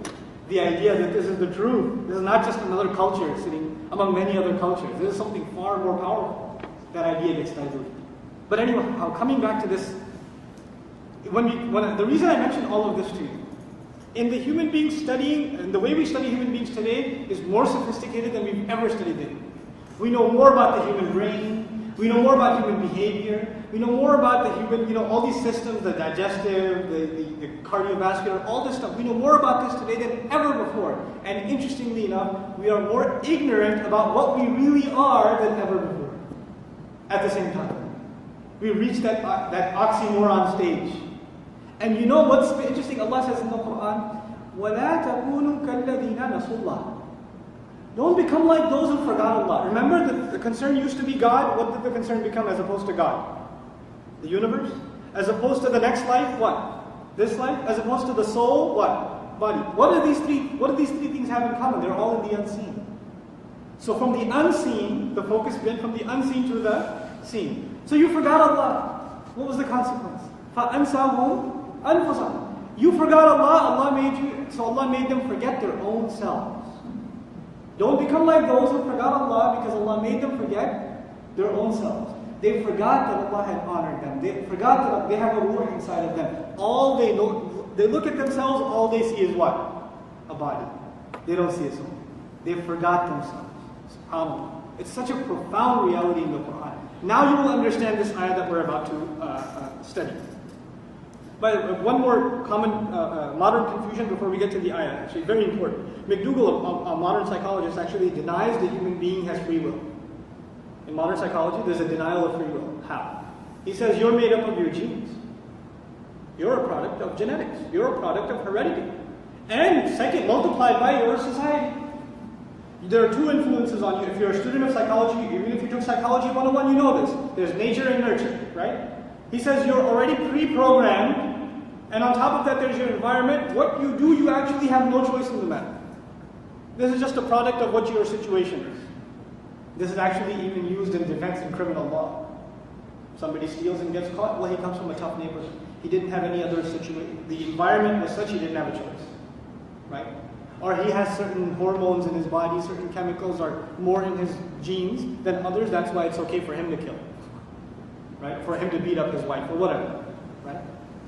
The idea that this is the truth. This is not just another culture sitting among many other cultures. This is something far more powerful. That idea gets diluted. But anyway, coming back to this, the reason I mentioned all of this to you, in the human being studying, and the way we study human beings today is more sophisticated than we've ever studied it. We know more about the human brain. We know more about human behavior. We know more about the human, all these systems, the digestive, the cardiovascular, all this stuff. We know more about this today than ever before. And interestingly enough, we are more ignorant about what we really are than ever before. At the same time. We reached that oxymoron stage. And you know what's interesting? Allah says in the Quran, وَلَا تَكُونُوا كَالَّذِينَ نَسُوا اللَّهَ. Don't become like those who forgot Allah. Remember, the concern used to be God. What did the concern become as opposed to God? The universe? As opposed to the next life, what? This life? As opposed to the soul, what? Body. What do these three things have in common? They're all in the unseen. So from the unseen, the focus went from the unseen to the seen. So you forgot Allah. What was the consequence? فَأَنْسَاهُمْ أَنفُسَهُمْ. You forgot Allah, Allah made you, so Allah made them forget their own selves. Don't become like those who forgot Allah because Allah made them forget their own selves. They forgot that Allah had honored them. They forgot that they have a ruh inside of them. All they know, they look at themselves, all they see is what? A body. They don't see a soul. They forgot themselves. SubhanAllah. It's such a profound reality in the Quran. Now you will understand this ayah that we're about to study. But one more common modern confusion before we get to the ayah, actually very important. McDougall, a modern psychologist, actually denies the human being has free will. In modern psychology, there's a denial of free will. How? He says you're made up of your genes. You're a product of genetics. You're a product of heredity. And second, multiplied by your society. There are two influences on you. If you're a student of psychology, even if you took Psychology 101, you know this. There's nature and nurture, right? He says you're already pre-programmed, and on top of that there's your environment. What you do, you actually have no choice in the matter. This is just a product of what your situation is. This is actually even used in defense in criminal law. Somebody steals and gets caught, well, he comes from a tough neighborhood. He didn't have any other situation. The environment was such he didn't have a choice, right? Or he has certain hormones in his body, certain chemicals are more in his genes than others, that's why it's okay for him to kill, right? For him to beat up his wife or whatever, right?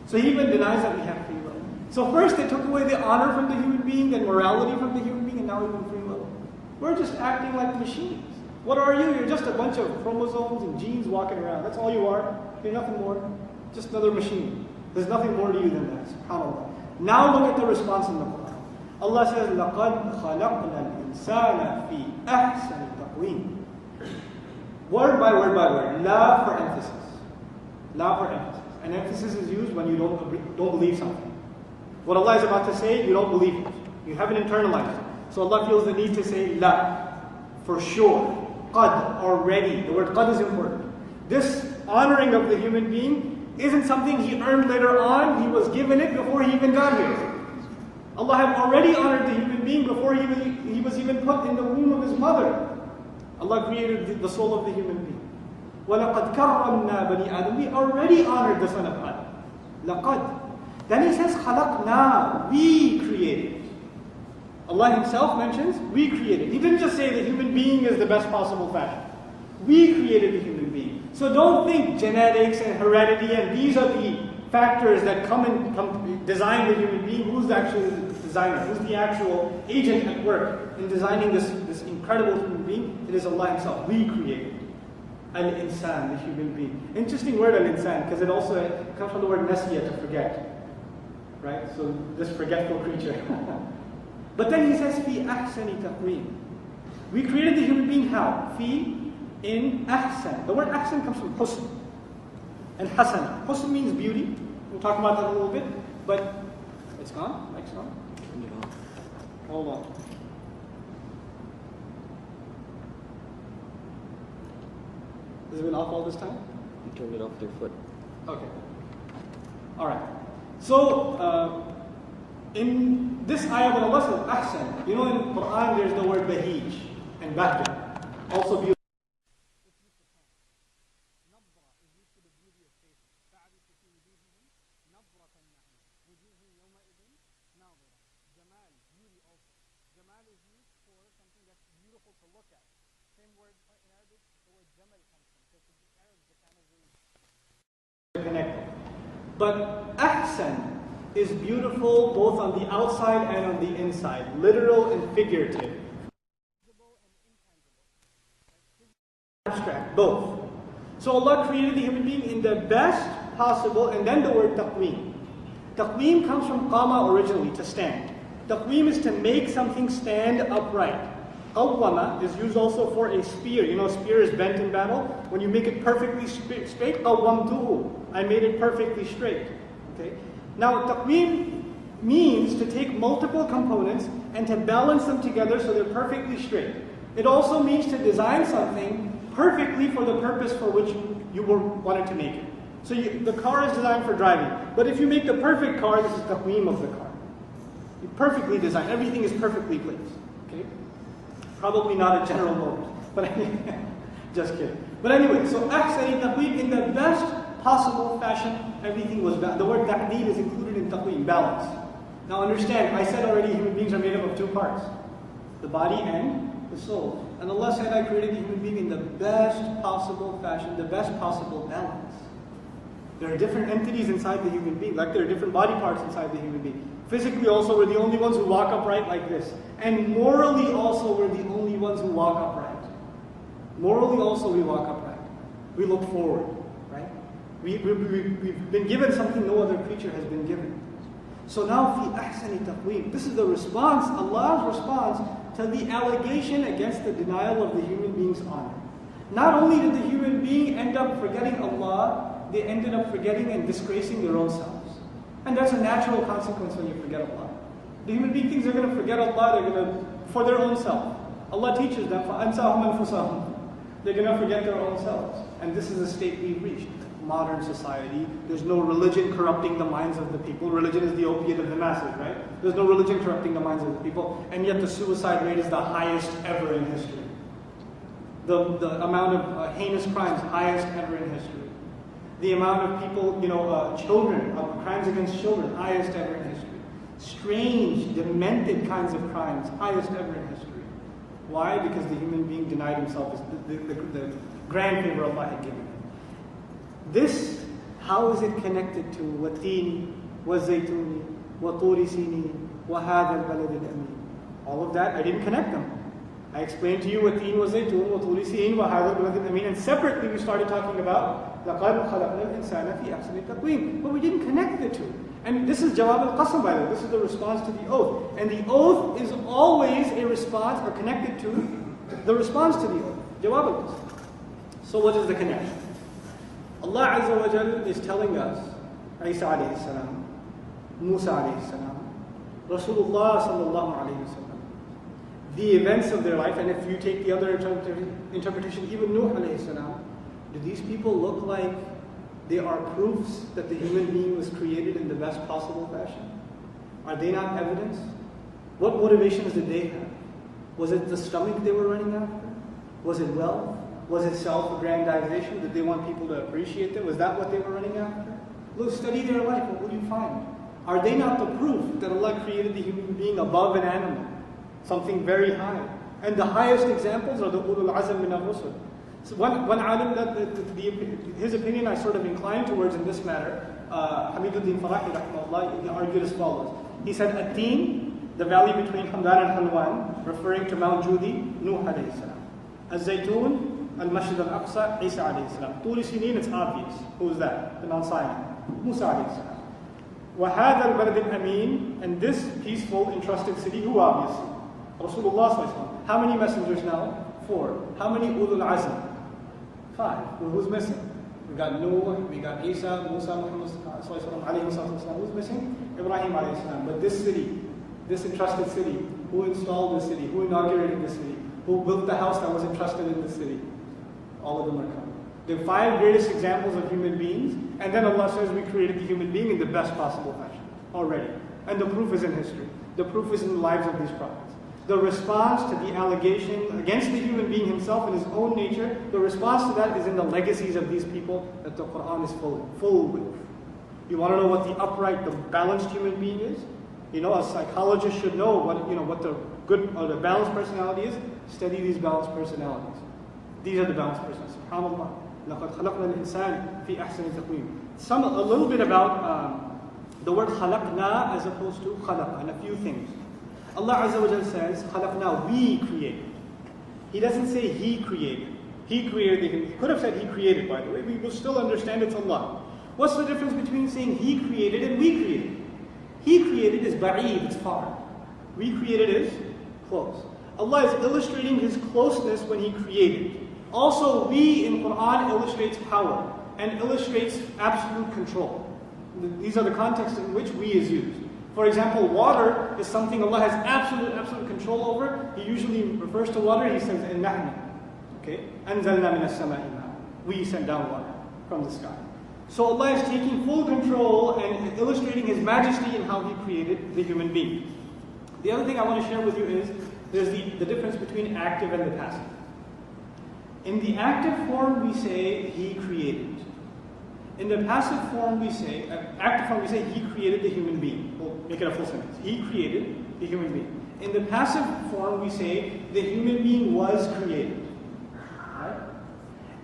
So he even denies that we have free will. So first they took away the honor from the human being and morality from the human being, and now even free will. We're just acting like machines. What are you? You're just a bunch of chromosomes and genes walking around. That's all you are. You're nothing more. Just another machine. There's nothing more to you than that. SubhanAllah. Now look at the response in the Quran. Allah says, لَقَدْ خَلَقْنَا الْإِنسَانَ فِي أَحْسَنِ تَقْوِيمٍ. Word by word by word. La for emphasis. La for emphasis. And emphasis is used when you don't believe something. What Allah is about to say, you don't believe it. You haven't internalized it. So Allah feels the need to say la. For sure. Qad, already. The word qad is important. This honoring of the human being isn't something he earned later on. He was given it before he even got here. Allah had already honored the human being before he was even put in the womb of his mother. Allah created the soul of the human being. وَلَقَدْ كَرَّمْنَا بَنِي آدَمَ. We already honored the son of Adam. لَقَدْ. Then he says, خَلَقْنَا. We created. Allah himself mentions, we created. He didn't just say the human being is the best possible fashion. We created the human being. So don't think genetics and heredity and these are the factors that come design the human being. Who's actually the designer? Who's the actual agent at work in designing this incredible human being? It is Allah himself. We created. Al-insan, the human being. Interesting word, al-insan, because it also comes from the word nasiya, to forget. Right? So this forgetful creature. But then he says, fi ahsani taqweem. We created the human being how? Fi, in ahsan. The word ahsan comes from husn and hasana. Husn means beauty. We'll talk about that a little bit. But it's gone? Mic's gone? Hold on. Has it been off all this time? You turned it off with your foot. Okay. Alright. So, in this ayah when Allah says ahsan, you know in Quran there's the word bahij and bahja. Also beautiful. Connected. But ahsan is beautiful both on the outside and on the inside, literal and figurative. Abstract, both. So Allah created the human being in the best possible, and then the word taqweem. Taqweem comes from qama originally, to stand. Taqweem is to make something stand upright. Qawwama is used also for a spear. You know, a spear is bent in battle. When you make it perfectly straight, qawwamtuhu. I made it perfectly straight. Okay. Now, taqweem means to take multiple components and to balance them together so they're perfectly straight. It also means to design something perfectly for the purpose for which you wanted to make it. So the car is designed for driving. But if you make the perfect car, this is taqweem of the car. You perfectly design. Everything is perfectly placed. Okay. Probably not a General Motors, but just kidding. But anyway, so ahsani taqweem, in the best possible fashion, everything was balanced. The word ta'deed is included in taqweem, balance. Now understand, I said already human beings are made up of two parts, the body and the soul. And Allah said, I created the human being in the best possible fashion, the best possible balance. There are different entities inside the human being, like there are different body parts inside the human being. Physically also, we're the only ones who walk upright like this. And morally also, we're the only ones who walk upright. Morally also, we walk upright. We look forward, right? We've been given something no other creature has been given. So now, fi ahsani taqweem. This is the response, Allah's response to the allegation against the denial of the human being's honor. Not only did the human being end up forgetting Allah, they ended up forgetting and disgracing their own selves. And that's a natural consequence when you forget Allah. The human being thinks they're going to forget Allah, they're going to, for their own self. Allah teaches them, فَأَنْسَاهُمْ أَنفُسَهُمْ. They're going to forget their own selves. And this is the state we've reached. Modern society, there's no religion corrupting the minds of the people. Religion is the opiate of the masses, right? There's no religion corrupting the minds of the people. And yet the suicide rate is the highest ever in history. The amount of heinous crimes, highest ever in history. The amount of people, children, crimes against children, highest ever in history. Strange, demented kinds of crimes, highest ever in history. Why? Because the human being denied himself the grand favor Allah had given him. This, how is it connected to وَالتِّينِ وَالزَّيْتُونِ وَطُورِ سِينِينَ وَهَذَا الْبَلَدِ الْأَمِينَ? All of that, I didn't connect them. I explained to you وَالتِّينِ وَالزَّيْتُونِ وَطُورِ سِينِينَ وَهَذَا الْبَلَدِ الْأَمِينَ. And separately we started talking about لَقَدْ خَلَقْنَا الْإِنسَانَ فِي أَحْسَنِ تَقْوِيمٍ. But we didn't connect the two. And this is Jawab al-Qasam, by the way. This is the response to the oath. And the oath is always a response or connected to the response to the oath. Jawab al-Qasam. So what is the connection? Allah Azza wa Jal is telling us, Isa alayhi salam, Musa alayhi salam, Rasulullah sallallahu alayhi wa sallam, the events of their life, and if you take the other interpretation, even Nuh alayhi salam, do these people look like they are proofs that the human being was created in the best possible fashion? Are they not evidence? What motivations did they have? Was it the stomach they were running after? Was it wealth? Was it self-aggrandization? Did they want people to appreciate them? Was that what they were running after? Look, study their life. What will you find? Are they not the proof that Allah created the human being above an animal? Something very high. And the highest examples are the ulul azm min al-rusul. So one alim, his opinion I sort of inclined towards in this matter, Hamiduddin Farahi rahimahullah, he argued as follows. He said, At-Tin, the valley between Hamdan and Halwan, referring to Mount Judi, Nuh alayhi salam. Al-Zaytun, Al-Masjid al-Aqsa, Isa alayhi salam. Turi Sinin, it's obvious. Who is that? The Mount Sinai. Musa alayhi salam. وَهَذَا الْبَلَدِ الْأَمِينَ. And this peaceful, entrusted city, who obviously? Rasulullah sallallahu alayhi wa sallam. How many messengers now? 4. How many ulul azm? 5. Well, who's missing? We got Noah, we got Isa, Musa, Muhammad sallallahu alayhi wa sallam. Who's missing? Ibrahim alayhi salam. But this city, this entrusted city, who installed the city? Who inaugurated the city? Who built the house that was entrusted in the city? All of them are coming. The 5 greatest examples of human beings, and then Allah says we created the human being in the best possible fashion already. And the proof is in history. The proof is in the lives of these prophets. The response to the allegation against the human being himself in his own nature, the response to that is in the legacies of these people that the Quran is full with. You want to know what the upright, the balanced human being is? A psychologist should know what the good or the balanced personality is. Study these balanced personalities. These are the balanced persons. SubhanAllah. لَقَدْ خَلَقْنَا الْإِنسَانَ فِي أَحْسَنِ تَقْوِيمٍ. A little bit about the word خَلَقْنَا as opposed to خَلَقَ, and a few things. Allah Azza wa Jal says, خَلَقْنَا, we created. He doesn't say He created. He created. He could have said He created, by the way. We will still understand it's Allah. What's the difference between saying He created and we created? He created is ba'id, it's far. We created is close. Allah is illustrating His closeness when He created. Also, we in Quran illustrates power and illustrates absolute control. These are the contexts in which we is used. For example, water is something Allah has absolute control over. He usually refers to water, He says, إِنَّحْنَا. Okay? أَنزَلْنَا مِنَ السَّمَاءِ مَاءً. We send down water from the sky. So Allah is taking full control and illustrating His majesty in how He created the human being. The other thing I want to share with you is, there's the difference between active and the passive. In the active form, we say He created. In the passive form we say, active form we say, He created the human being. We'll make it a full sentence. He created the human being. In the passive form we say, the human being was created. Right?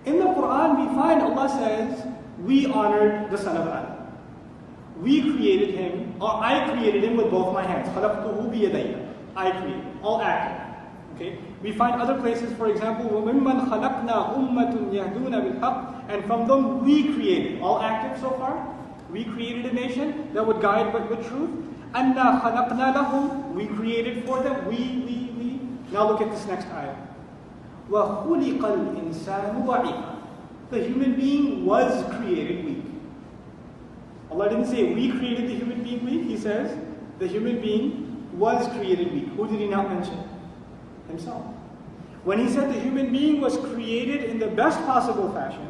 In the Quran we find Allah says, we honored the son of Adam. We created him, or I created him with both my hands. خَلَقْتُهُ بِيَدَيَّ. I created, all active. Okay? We find other places, for example, وَمِمَّنْ خَلَقْنَا أُمَّةٌ يَهْدُونَ بِالْحَقِّ, and from them we created, all active so far. We created a nation that would guide but with truth. أَنَّا خَلَقْنَا لَهُمْ, we created for them. We. Now look at this next ayah. وَخُلِقَ الْإِنسَانُ ضَعِيفًا. The human being was created weak. Allah didn't say we created the human being weak. He says the human being was created weak. Who did He not mention? Himself. When He said the human being was created in the best possible fashion,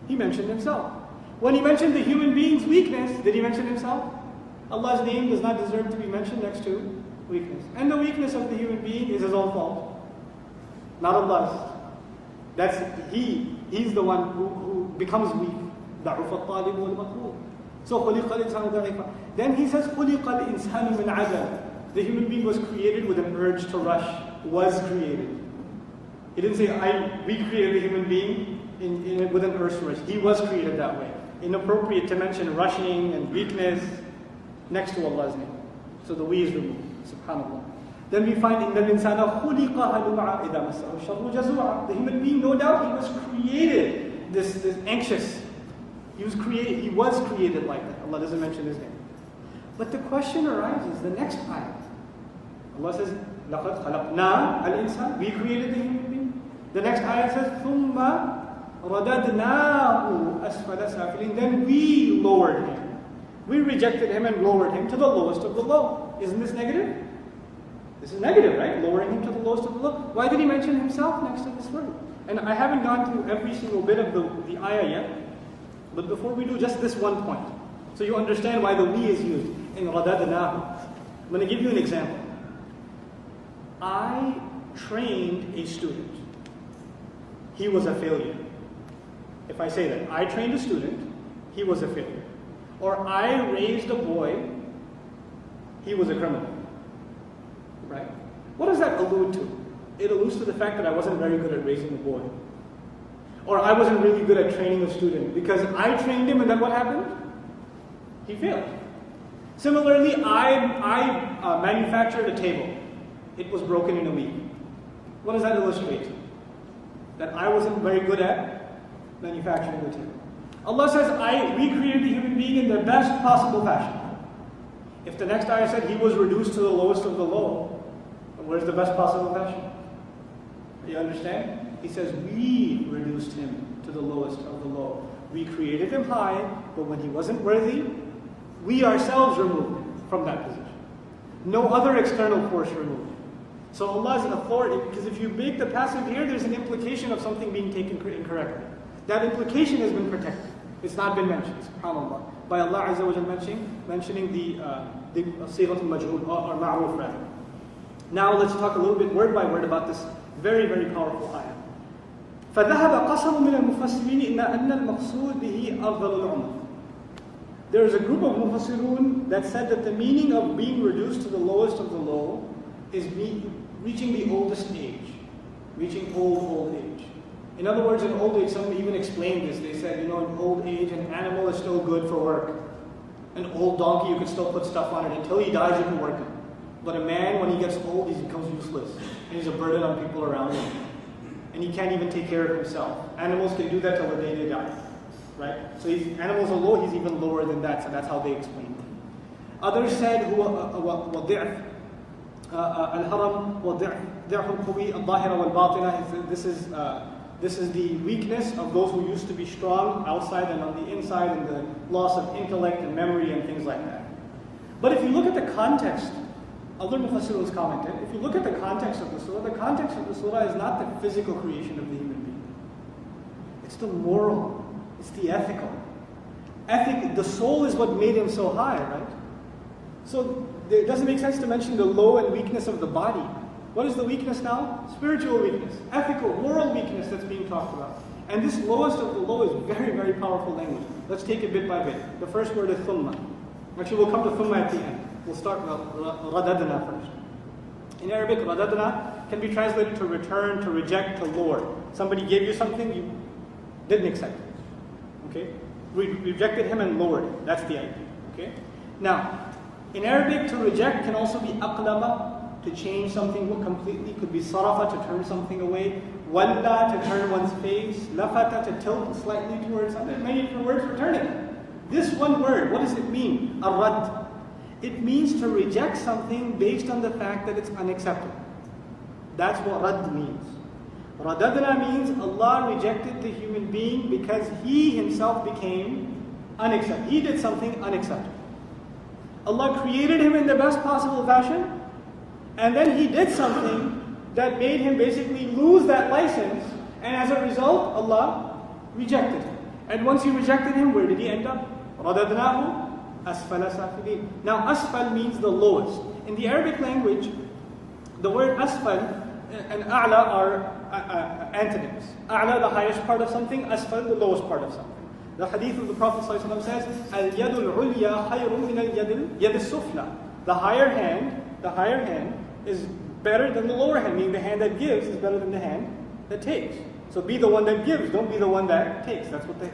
He mentioned Himself. When He mentioned the human being's weakness, did He mention Himself? Allah's name does not deserve to be mentioned next to weakness. And the weakness of the human being is his own fault, not Allah's. That's He's the one who becomes weak. ضعف الطالب والمطلوب. So خُلِقَ الْإِنسَانُ ضَعِيفًا. Then He says خُلِقَ الْإِنسَانُ مِنْ عَدَمٍ. The human being was created with an urge to rush. Was created. He didn't say we created the human being with an urge to rush. He was created that way. Inappropriate to mention rushing and weakness next to Allah's name. So the we is removed. Subhanallah. Then we find in the insana خُلِقَ هَلُوعًا إِذَا مَسَّهُ الشَّرُّ جَزُوعًا. The human being, no doubt, he was created this anxious. He was created like that. Allah doesn't mention his name. But the question arises, the next ayah. Allah says, لَقَدْ خَلَقْنَا الْإِنسَانَ. We created the human being. The next ayah says, ثُمَّ رَدَدْنَاهُ أَسْفَلَ سَافِلِينَ. Then we lowered him. We rejected him and lowered him to the lowest of the low. Isn't this negative? This is negative, right? Lowering him to the lowest of the low. Why did He mention Himself next to this word? And I haven't gone through every single bit of the ayah yet. But before we do, just this one point. So you understand why the we is used in رَدَدْنَاهُ. I'm going to give you an example. I trained a student. He was a failure. If I say that, I trained a student, he was a failure. Or I raised a boy, he was a criminal. Right? What does that allude to? It alludes to the fact that I wasn't very good at raising a boy. Or I wasn't really good at training a student. Because I trained him and then what happened? He failed. Similarly, I manufactured a table. It was broken in a week. What does that illustrate? That I wasn't very good at manufacturing the table. Allah says, we created the human being in the best possible fashion. If the next ayah said he was reduced to the lowest of the low, where's the best possible fashion? You understand? He says, we reduced him to the lowest of the low. We created him high, but when he wasn't worthy, we ourselves removed him from that position. No other external force removed him. So Allah's authority, because if you make the passive here, there's an implication of something being taken incorrectly. That implication has been protected. It's not been mentioned, subhanAllah. By Allah Azza wa Jal mentioning the Sighat al-Majhul, or Ma'ruf rather. Now let's talk a little bit word by word about this very, very powerful ayah. فَذَهَبَ قَسَمٌ مِنَ الْمُفَسِّرِينَ إِنَّ أَنَّ الْمَقْصُودِ بِهِ أَفْضَلُ الْعُمَرِ. There is a group of Mufassirun that said that the meaning of being reduced to the lowest of the low is reaching the oldest age. Reaching old age. In other words, in old age, some even explained this. They said, in old age, an animal is still good for work. An old donkey, you can still put stuff on it. Until he dies, you can work it. But a man, when he gets old, he becomes useless. And he's a burden on people around him. And he can't even take care of himself. Animals can do that till the day they die. Right? So animals are low, he's even lower than that. So that's how they explained it. Others said, وَضِعْفْ الْهَرَمْ وَضِعْفْ الْقُوِي الظَّاهِرَ وَالْبَاطِنَةِ. This is the weakness of those who used to be strong outside and on the inside, and the loss of intellect and memory and things like that. But if you look at the context, other Mufassirun commented, if you look at the context of the surah is not the physical creation of the human being. It's the moral, it's the ethical. The soul is what made him so high, right? So it doesn't make sense to mention the low and weakness of the body. What is the weakness now? Spiritual weakness, ethical, moral weakness that's being talked about. And this lowest of the low is very, very powerful language. Let's take it bit by bit. The first word is thumma. Actually, we'll come to thumma at the end. We'll start with radadna first. In Arabic, radadna can be translated to return, to reject, to lower. Somebody gave you something, you didn't accept it. Okay? We rejected him and lowered it. That's the idea. Okay? Now, in Arabic, to reject can also be aqlaba, to change something completely. Could be sarafa, to turn something away. Walla, to turn one's face. Lafata, to tilt slightly towards something. Many different words for turning. This one word, what does it mean? Ar-rad. It means to reject something based on the fact that it's unacceptable. That's what rad means. Radadna means Allah rejected the human being because he himself became unacceptable. He did something unacceptable. Allah created him in the best possible fashion, and then he did something that made him basically lose that license, and as a result, Allah rejected him. And once he rejected him, where did he end up? Radadnahu asfala safilin. Now, asfal means the lowest. In the Arabic language, the word asfal and a'la are antonyms. A'la, the highest part of something, asfal, the lowest part of something. The hadith of the Prophet ﷺ says, Al-yadul ulya khayrun min al-yad al-sufla. The higher hand is better than the lower hand, meaning the hand that gives is better than the hand that takes. So be the one that gives, don't be the one that takes. That's what the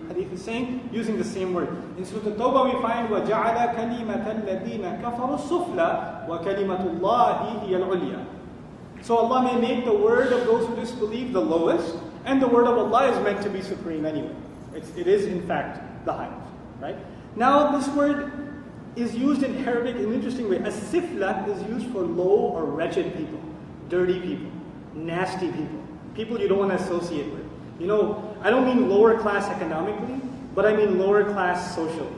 hadith is saying, using the same word. In Surah At-Tawbah we find, وَجَعَلَ كَلِمَةَ الَّذِينَ كَفَرُوا السُّفْلَى وَكَلِمَةُ اللَّهِ هِيَ الْعُلْيَا. So Allah may make the word of those who disbelieve the lowest, and the word of Allah is meant to be supreme anyway. It is in fact the highest, right? Now this word is used in Arabic in an interesting way. As-sifla is used for low or wretched people, dirty people, nasty people, people you don't want to associate with. You know, I don't mean lower class economically, but I mean lower class socially,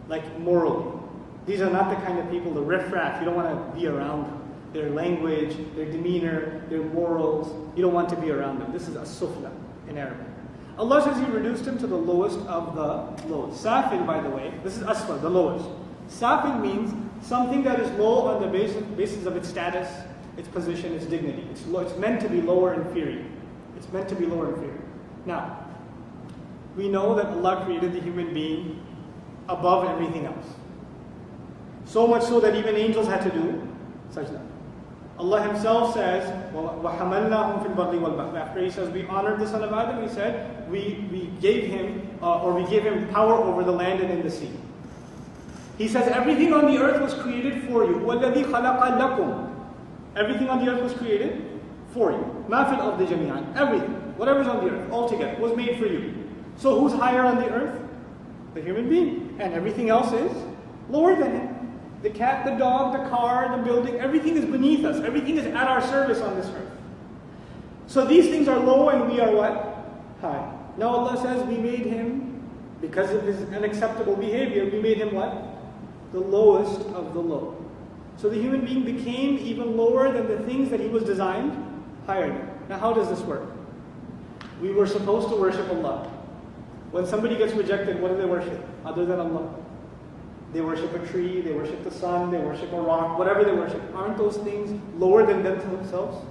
like morally. These are not the kind of people, the riffraff, you don't want to be around them. Their language, their demeanor, their morals, you don't want to be around them. This is as-sufla in Arabic. Allah says He reduced him to the lowest of the lowest. Safil, by the way, this is asfal, the lowest. Safil means something that is low on the basis of its status, its position, its dignity. It's meant to be lower and inferior. It's meant to be lower and inferior. Now, we know that Allah created the human being above everything else. So much so that even angels had to do sajda. Allah Himself says, وَحَمَلْنَاهُمْ فِي الْبَرِّ وَالْبَحْرِ. After He says we honored the son of Adam, He said we gave him power over the land and in the sea. He says everything on the earth was created for you. وَالَّذِي خَلَقَ لَكُمْ. Everything on the earth was created for you. مَا فِي الْأَرْضِ جَمِيعًا. Everything, whatever's on the earth, altogether, was made for you. So who's higher on the earth? The human being. And everything else is lower than him. The cat, the dog, the car, the building, everything is beneath us. Everything is at our service on this earth. So these things are low and we are what? High. Now Allah says we made him, because of his unacceptable behavior, we made him what? The lowest of the low. So the human being became even lower than the things that he was designed higher than. Now how does this work? We were supposed to worship Allah. When somebody gets rejected, what do they worship? Other than Allah. They worship a tree, they worship the sun, they worship a rock, whatever they worship. Aren't those things lower than themselves?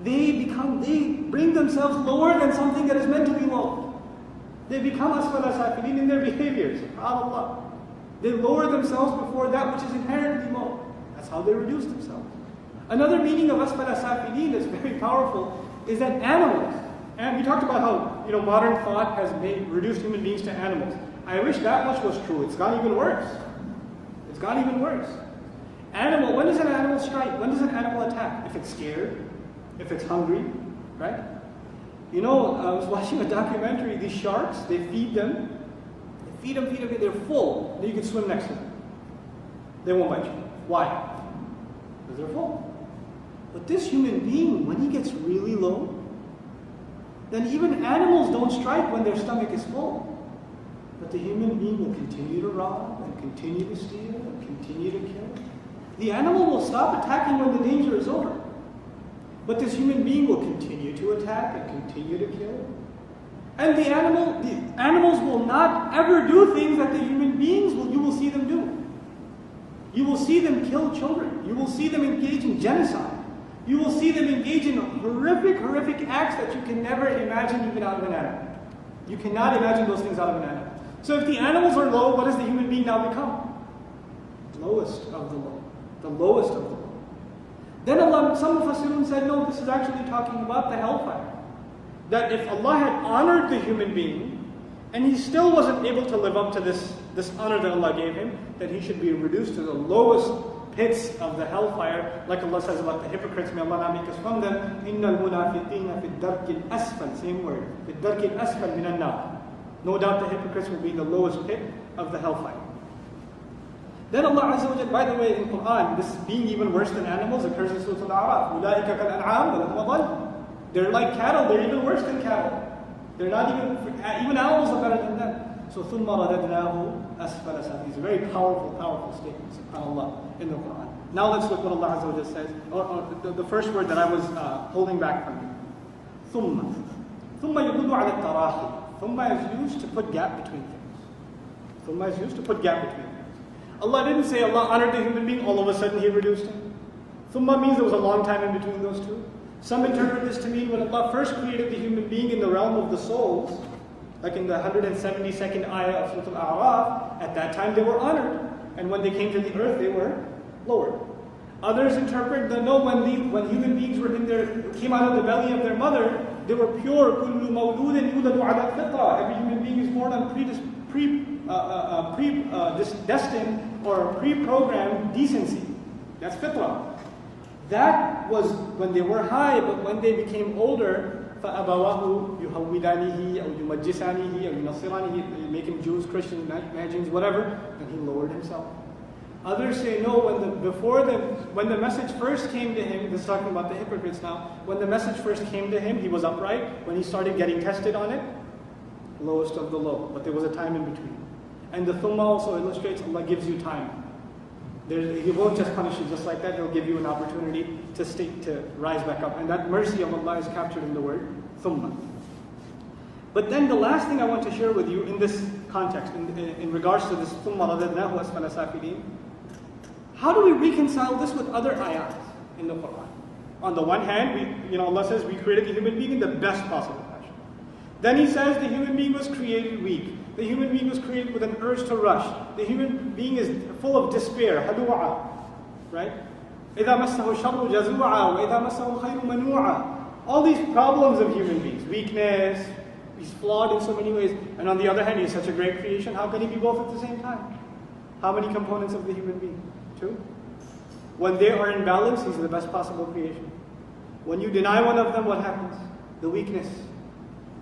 They bring themselves lower than something that is meant to be low. They become asfala safilin in their behaviors. SubhanAllah. They lower themselves before that which is inherently low. That's how they reduce themselves. Another meaning of asfala safilin that's very powerful is that animals, and we talked about how modern thought has reduced human beings to animals. I wish that much was true. It's gone even worse. It's gone even worse. When does an animal strike? When does an animal attack? If it's scared, if it's hungry, right? I was watching a documentary. These sharks, they feed them. They feed them. They're full. Then you can swim next to them. They won't bite you. Why? Because they're full. But this human being, when he gets really low, then even animals don't strike when their stomach is full. But the human being will continue to rob and continue to steal and continue to kill. The animal will stop attacking when the danger is over. But this human being will continue to attack and continue to kill. And the animals will not ever do things that the human beings you will see them do. You will see them kill children. You will see them engage in genocide. You will see them engage in horrific acts that you can never imagine even out of an animal. You cannot imagine those things out of an animal. So if the animals are low, what does the human being now become? Lowest of the low. The lowest of the low. Then Allah, some Mufassirun said, no, this is actually talking about the hellfire. That if Allah had honored the human being, and he still wasn't able to live up to this honor that Allah gave him, then he should be reduced to the lowest pits of the hellfire, like Allah says about the hypocrites. May Allah not make us from them. إِنَّ الْمُنَافِقِينَ فِي الدَّرْكِ الْأَسْفَلِ, same word. فِي الدَّرْكِ الْأَسْفَلِ مِنَ النَّارِ. No doubt the hypocrites will be the lowest pit of the hellfire. Then Allah Azza wa Jalla, by the way, in Quran, this being even worse than animals occurs in Surah Al-A'raf. أُولَٰئِكَ كَالْأَنْعَامِ وَلَهُمْ أَضَلُّ. They're like cattle, they're even worse than cattle. They're not even animals are better than them. So ثُمَّ رَدَدْنَاهُ أَسْفَلَ سَافِلِينَ. These are very powerful statements, subhanAllah, in the Quran. Now let's look what Allah Azza wa Jalla says, or the first word that I was holding back from you. ثُمَّ يُدُلُّ عَلَى التَّرَاخِي. Thumma is used to put gap between things. Thumma is used to put gap between things. Allah didn't say Allah honored the human being, all of a sudden He reduced him. Thumma means there was a long time in between those two. Some interpret this to mean when Allah first created the human being in the realm of the souls, like in the 172nd ayah of Surah Al-A'raf, at that time they were honored. And when they came to the earth, they were lowered. Others interpret that no, when human beings came out of the belly of their mother, they were pure. كُلُّ مَوْلُودٍ يُولَدُ عَلَى الْفِطْرَةِ. Every human being is born on destined or pre-programmed decency. That's fitrah. That was when they were high, but when they became older, فَأَبَوَاهُ يُهَوِّدَانِهِ أَوْ يُمَجِّسَانِهِ أَوْ يُنَصِّرَانِهِ, make him Jews, Christians, Magians, whatever, and he lowered himself. Others say no, when the message first came to him, this is talking about the hypocrites now, when the message first came to him, he was upright. When he started getting tested on it, lowest of the low, but there was a time in between. And the thumma also illustrates Allah gives you time. He won't just punish you just like that, He'll give you an opportunity to rise back up. And that mercy of Allah is captured in the word thumma. But then the last thing I want to share with you in this context, in regards to this thumma radadnahu asfala safilin, how do we reconcile this with other ayat in the Quran? On the one hand, Allah says we created the human being in the best possible fashion. Then He says the human being was created weak. The human being was created with an urge to rush. The human being is full of despair, hadu'a, right? إِذَا مَسَّهُ الشَّرُّ جَزُوعًا وَإِذَا مَسَّهُ الْخَيْرُ مَنُوعًا. All these problems of human beings, weakness, he's flawed in so many ways, and on the other hand, he's such a great creation. How can he be both at the same time? How many components of the human being? Two. When they are in balance, he's the best possible creation. When you deny one of them, what happens? The weakness.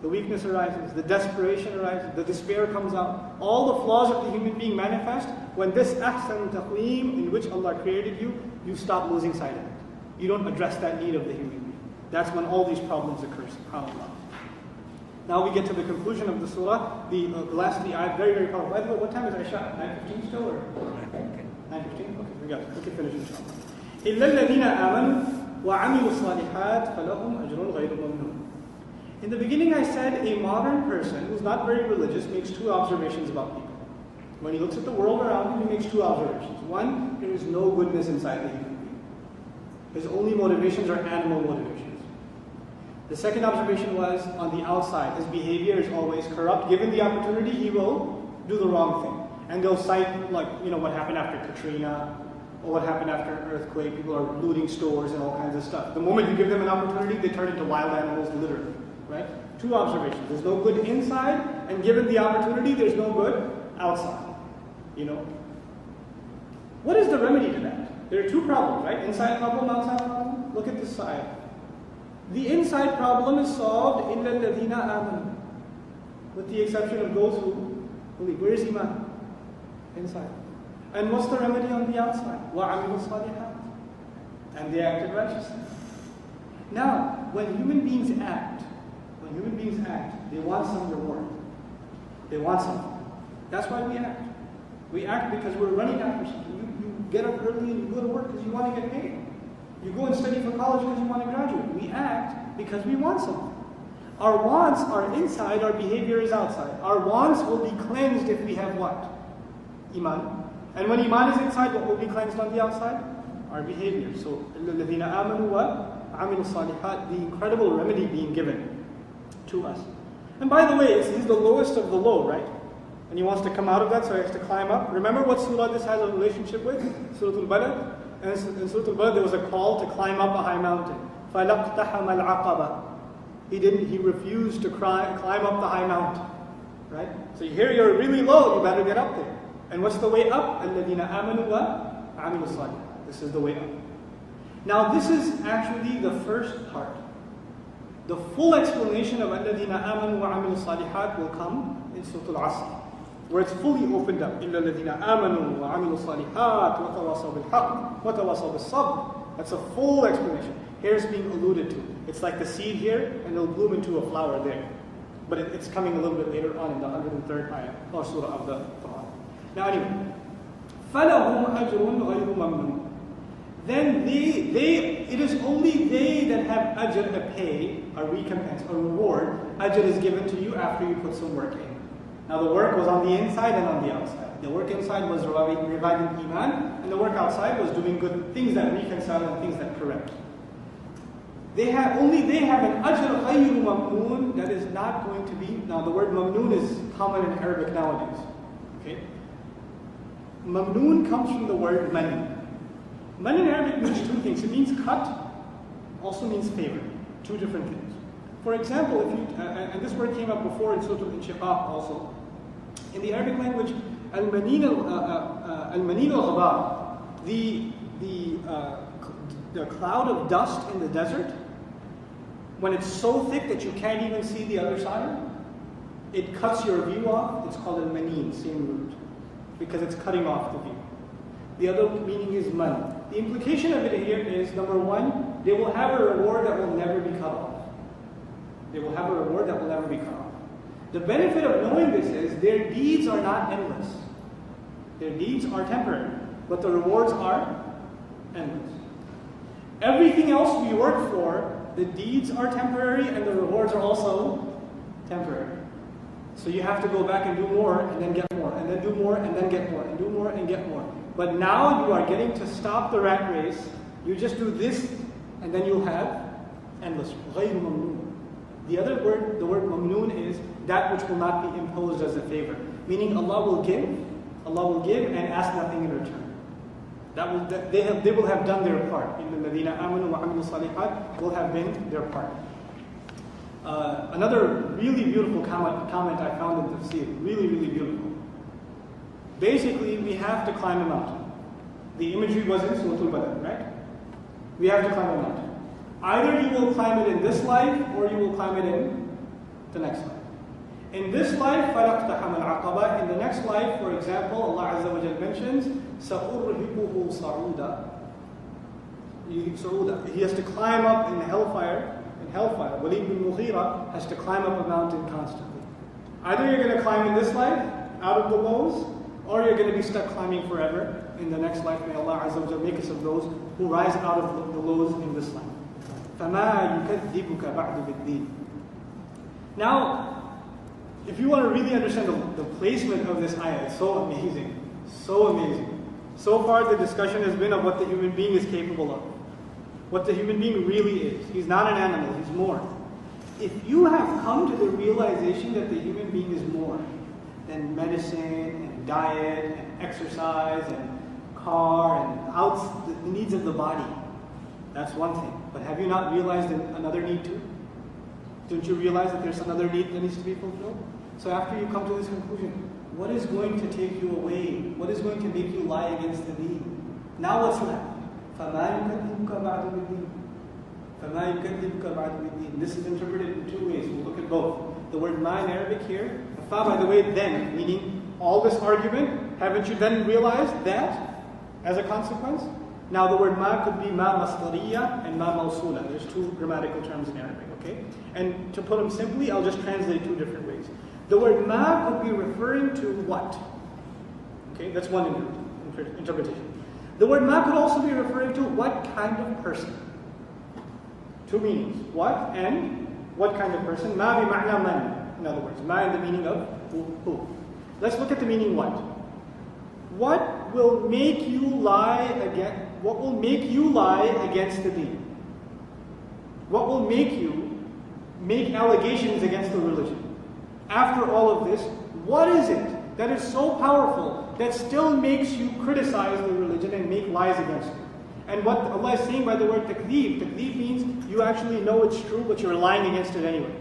The weakness arises, the desperation arises, the despair comes out. All the flaws of the human being manifest when this ahsan taqweem in which Allah created you, you stop losing sight of it. You don't address that need of the human being. That's when all these problems occur, subhanAllah. Now we get to the conclusion of the surah, the last three ayat, very, very powerful. By the way, what time is Isha? 9:15 still or? 9:15? Okay, we got it. We can finish inshallah. إِلَّا الَّذِينَ آمَنُوا وَعَمِلُوا الصَّالِحَاتِ فَلَهُمْ أَجْرٌ غَيْرُ مَمْنُونٍ. In the beginning I said a modern person who's not very religious makes two observations about people. When he looks at the world around him, he makes two observations. One, there is no goodness inside the human being. His only motivations are animal motivations. The second observation was on the outside. His behavior is always corrupt. Given the opportunity, he will do the wrong thing. And they'll cite what happened after Katrina, or what happened after an earthquake. People are looting stores and all kinds of stuff. The moment you give them an opportunity, they turn into wild animals, literally. Right? Two observations. There's no good inside, and given the opportunity, there's no good outside. What is the remedy to that? There are two problems, right? Inside problem, outside problem. Look at this side. The inside problem is solved إِلَّا الَّذِينَ آمَنُوا, with the exception of those who believe. Where is Iman? Inside. And what's the remedy on the outside? وَعَمِلُوا الصَّالِحَاتِ. And they acted righteously. Now, when human beings act, they want some reward. They want something. That's why we act. We act because we're running after something. You get up early and you go to work because you want to get paid. You go and study for college because you want to graduate. We act because we want something. Our wants are inside, our behavior is outside. Our wants will be cleansed if we have what? Iman. And when Iman is inside, what will be cleansed on the outside? Our behavior. So, الَّذِينَ آمَنُوا وَعَمِلُوا الصَّالِحَاتِ, the incredible remedy being given to us. And by the way, he's the lowest of the low, right? And he wants to come out of that, so he has to climb up. Remember what surah this has a relationship with? Surah Al-Balad? And in Surah Al-Balad there was a call to climb up a high mountain. فَلَقْتَحَمَ الْعَقَبَةِ He refused to climb up the high mountain. Right? So here you're really low, you better get up there. And what's the way up? الَّذِينَ آمَنُوا وَعَمِلُوا الصَّالِحَاتِ This is the way up. Now this is actually the first part. The full explanation of الَّذِينَ آمَنُوا وَعَمِلُوا الصَّالِحَاتِ will come in Surah Al-Asr, where it's fully opened up. إِلَّا الَّذِينَ آمَنُوا وَعَمِلُوا الصَّالِحَاتِ وَتَوَاصَوْا بِالْحَقِّ وَتَوَاصَوْا بِالصَّبْرِ That's a full explanation. Here it's being alluded to. It's like the seed here, and it'll bloom into a flower there. But it's coming a little bit later on in the 103rd ayah, or surah of the Quran. Now anyway, فَلَهُمْ أَجْرٌ غَيْرُ مَمْنُونَ Then it is only they that have ajr, a pay, a recompense, a reward. Ajr is given to you after you put some work in. Now the work was on the inside and on the outside. The work inside was reviving iman, and the work outside was doing good things that reconcile and things that correct. Only they have an ajr ghayru mamnoon that is not going to be. Now the word mamnoon is common in Arabic nowadays. Okay? Mamnoon comes from the word man. Man in Arabic means two things. It means cut, also means favor. Two different things. For example, if you and this word came up before in Surah Al-Inshiqaq also. In the Arabic language, al-manin al-ghabar, the cloud of dust in the desert, when it's so thick that you can't even see the other side, it cuts your view off. It's called al-manin, same root, because it's cutting off the view. The other meaning is man. The implication of it here is, number one, they will have a reward that will never be cut off. They will have a reward that will never be cut off. The benefit of knowing this is their deeds are not endless. Their deeds are temporary, but the rewards are endless. Everything else we work for, the deeds are temporary and the rewards are also temporary. So you have to go back and do more and then get more, and then do more and then get more, and do more and get more. But now you are getting to stop the rat race. You just do this and then you'll have endless. غَيْرُ مَمْنُونَ. The other word, the word mamnoon, is that which will not be imposed as a favor. Meaning Allah will give and ask nothing in return. They will have done their part. إِنَّ الَّذِينَ آمَنُوا وَعَمِلُوا الصَّالِحَاتِ will have been their part. Another really beautiful comment I found in Tafsir, really, really beautiful. Basically, we have to climb a mountain. The imagery was in Surah Al-Balad, right? We have to climb a mountain. Either you will climb it in this life, or you will climb it in the next life. In this life, فَلَقْتَحَمَ الْعَقَبَةِ In the next life, for example, Allah Azza wa Jal mentions, سَأُرْهِقُهُ صَعُودًا He has to climb up in hellfire. Walid bin Mughira has to climb up a mountain constantly. Either you're going to climb in this life, out of the lows, or you're going to be stuck climbing forever in the next life. May Allah Azza wa Jal make us of those who rise out of the lows in this life. فَمَا يُكَذِّبُكَ بَعْدُ بِالدِّينِ Now, if you want to really understand the placement of this ayah, it's so amazing. So amazing. So far the discussion has been of what the human being is capable of. What the human being really is. He's not an animal, he's more. If you have come to the realization that the human being is more than medicine and diet and exercise and car and the needs of the body, that's one thing. But have you not realized another need too? Don't you realize that there's another need that needs to be fulfilled? So after you come to this conclusion, what is going to take you away? What is going to make you lie against the deen? Now what's left? فَمَا يُكَذِّبُكَ بَعْدُ بِالدِّينِ فَمَا يُكَذِّبُكَ بَعْدُ بِالدِّينِ This is interpreted in two ways. We'll look at both. The word ma in Arabic here, fa, by the way, then, meaning all this argument, haven't you then realized that as a consequence? Now the word ma could be ma masdariya and ma mawsula. There's two grammatical terms in Arabic, okay? And to put them simply, I'll just translate two different ways. The word ma could be referring to what? Okay, that's one interpretation. The word ma could also be referring to what kind of person. Two meanings. What and what kind of person. Ma bi ma'na man. In other words, ma in the meaning of who. Let's look at the meaning what. What will make you lie against? What will make you lie against the deen? What will make you make allegations against the religion? after all of this, what is it that is so powerful that still makes you criticize the religion and make lies against it? And what Allah is saying by the word takdeeb means you actually know it's true, but you're lying against it anyway.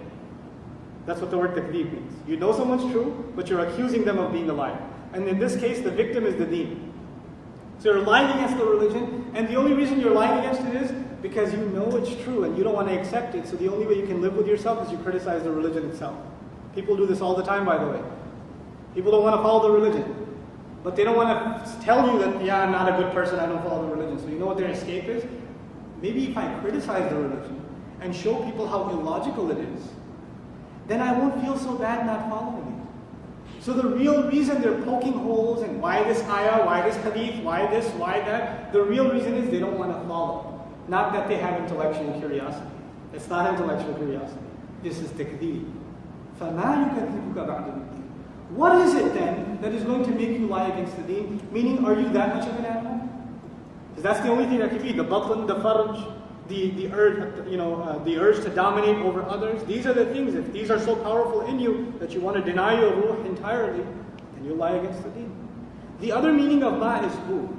That's what the word takdeeb means. You know someone's true, but you're accusing them of being a liar. And in this case, the victim is the deen. So you're lying against the religion, and the only reason you're lying against it is because you know it's true and you don't want to accept it. So the only way you can live with yourself is you criticize the religion itself. People do this all the time, by the way. People don't want to follow the religion. But they don't want to tell you that, yeah, I'm not a good person, I don't follow the religion. So you know what their escape is? Maybe if I criticize the religion and show people how illogical it is, then I won't feel so bad not following it. So the real reason they're poking holes and why this ayah, why this hadith, why this, why that, the real reason is they don't want to follow. Not that they have intellectual curiosity. It's not intellectual curiosity. This is takdeeb. فَمَا يُكَذِّبُكَ بَعْدُ بِالدِّينِ. What is it then that is going to make you lie against the deen? Meaning, are you that much of an animal? Because that's the only thing that can be. The batn, the farj, the urge, the urge to dominate over others. These are the things. If these are so powerful in you that you want to deny your ruh entirely, then you lie against the deen. The other meaning of ma is who.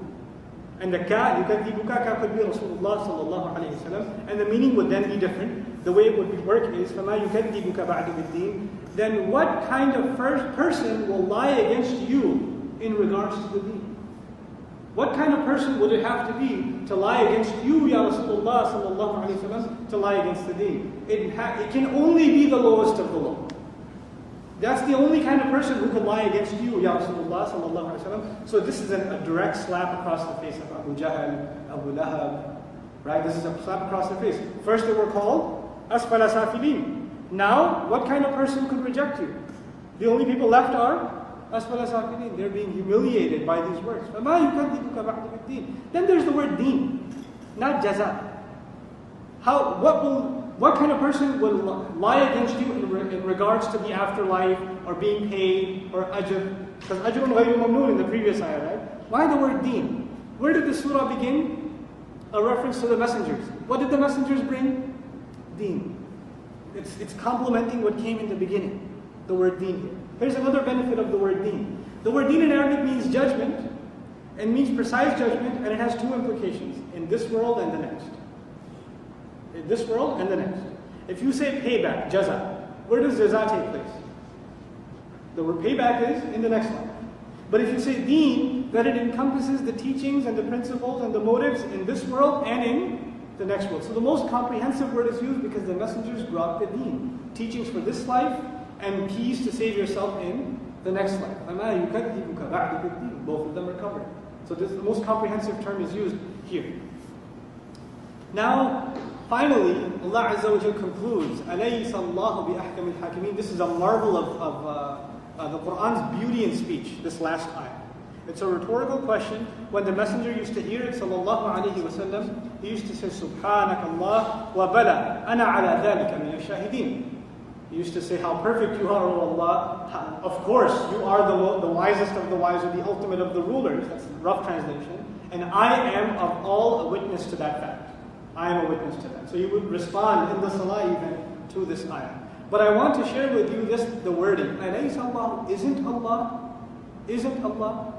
And the ka, yukadibuka, ka could be Rasulullah sallallahu alayhi wa sallam. And the meaning would then be different. The way it would work is, فَمَا يُكَذِّبُكَ بَعْدُ بِالدِّينِ. Then what kind of person will lie against you in regards to the deen? What kind of person would it have to be to lie against you, Ya Rasulullah sallallahu alayhi wa sallam, to lie against the deen? It can only be the lowest of the low. That's the only kind of person who can lie against you, Ya Rasulullah sallallahu alayhi wa sallam. So this is a direct slap across the face of Abu Jahl, Abu Lahab. Right? This is a slap across the face. First they were called Asfala Safilin. Now, what kind of person could reject you? The only people left are Asfala Safilin. They're being humiliated by these words. فَمَا يُكَذِّبُكَ بَعْدُ بِالدِّينِ. Then there's the word deen, not jaza. What kind of person will lie against you in regards to the afterlife or being paid or ajr? Because ajrun ghayru mamnoon in the previous ayah, right? Why the word deen? Where did the surah begin? A reference to the messengers. What did the messengers bring? Deen. It's complementing what came in the beginning, the word deen here. Here's another benefit of the word deen. The word deen in Arabic means judgment, and means precise judgment, and it has two implications, in this world and the next. In this world and the next. If you say payback, jaza, where does jaza take place? The word payback is in the next life. But if you say deen, that it encompasses the teachings and the principles and the motives in this world and in the next world. So the most comprehensive word is used because the messengers brought the deen. Teachings for this life and keys to save yourself in the next life. Both of them are covered. So this, the most comprehensive term is used here. Now, finally, Allah Azza wa Jalla concludes, أَلَيْسَ اللَّهُ بِأَحْكَمِ الْحَاكِمِينَ. This is a marvel of the Qur'an's beauty in speech, this last ayah. It's a rhetorical question. When the messenger used to hear it, sallallahu alayhi wa sallam, he used to say, Subhanak Allah wa bala, ana ala dhalika min ash-shahidin. He used to say, how perfect you are, O Allah. Of course, you are the wisest of the wise, or the ultimate of the rulers. That's the rough translation. And I am of all a witness to that fact. I am a witness to that. So you would respond in the salah even to this ayah. But I want to share with you the wording. Alaysa Allah, isn't Allah? Isn't Allah?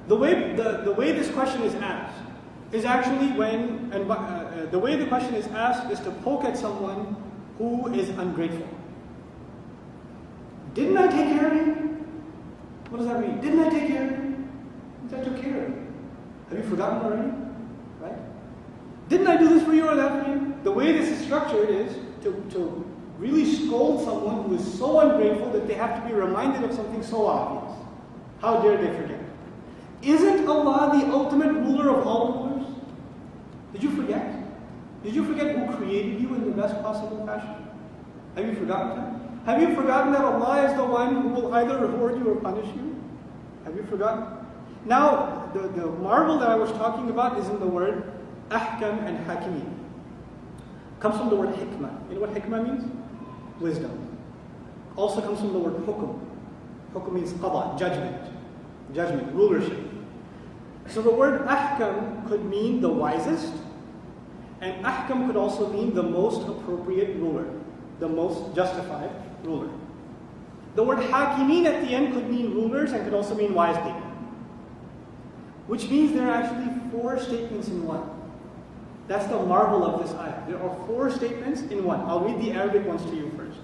The way this question is asked is actually the way the question is asked is to poke at someone who is ungrateful. Didn't I take care of you? What does that mean? Didn't I take care of you? I took care of you. Have you forgotten already? Right? Didn't I do this for you or that for you? The way this is structured is to really scold someone who is so ungrateful that they have to be reminded of something so obvious. How dare they forget? Isn't Allah the ultimate ruler of all rulers? Did you forget? Did you forget who created you in the best possible fashion? Have you forgotten that? Have you forgotten that Allah is the one who will either reward you or punish you? Have you forgotten? Now, the marvel that I was talking about is in the word ahkam and hakimi. Comes from the word hikmah. You know what hikmah means? Wisdom. Also comes from the word hukum. Hukum means qada, judgment, rulership. So the word ahkam could mean the wisest, and ahkam could also mean the most appropriate ruler, the most justified ruler. The word hakimin at the end could mean rulers and could also mean wise people. Which means there are actually 4 statements in one. That's the marvel of this ayah. There are 4 statements in one. I'll read the Arabic ones to you first.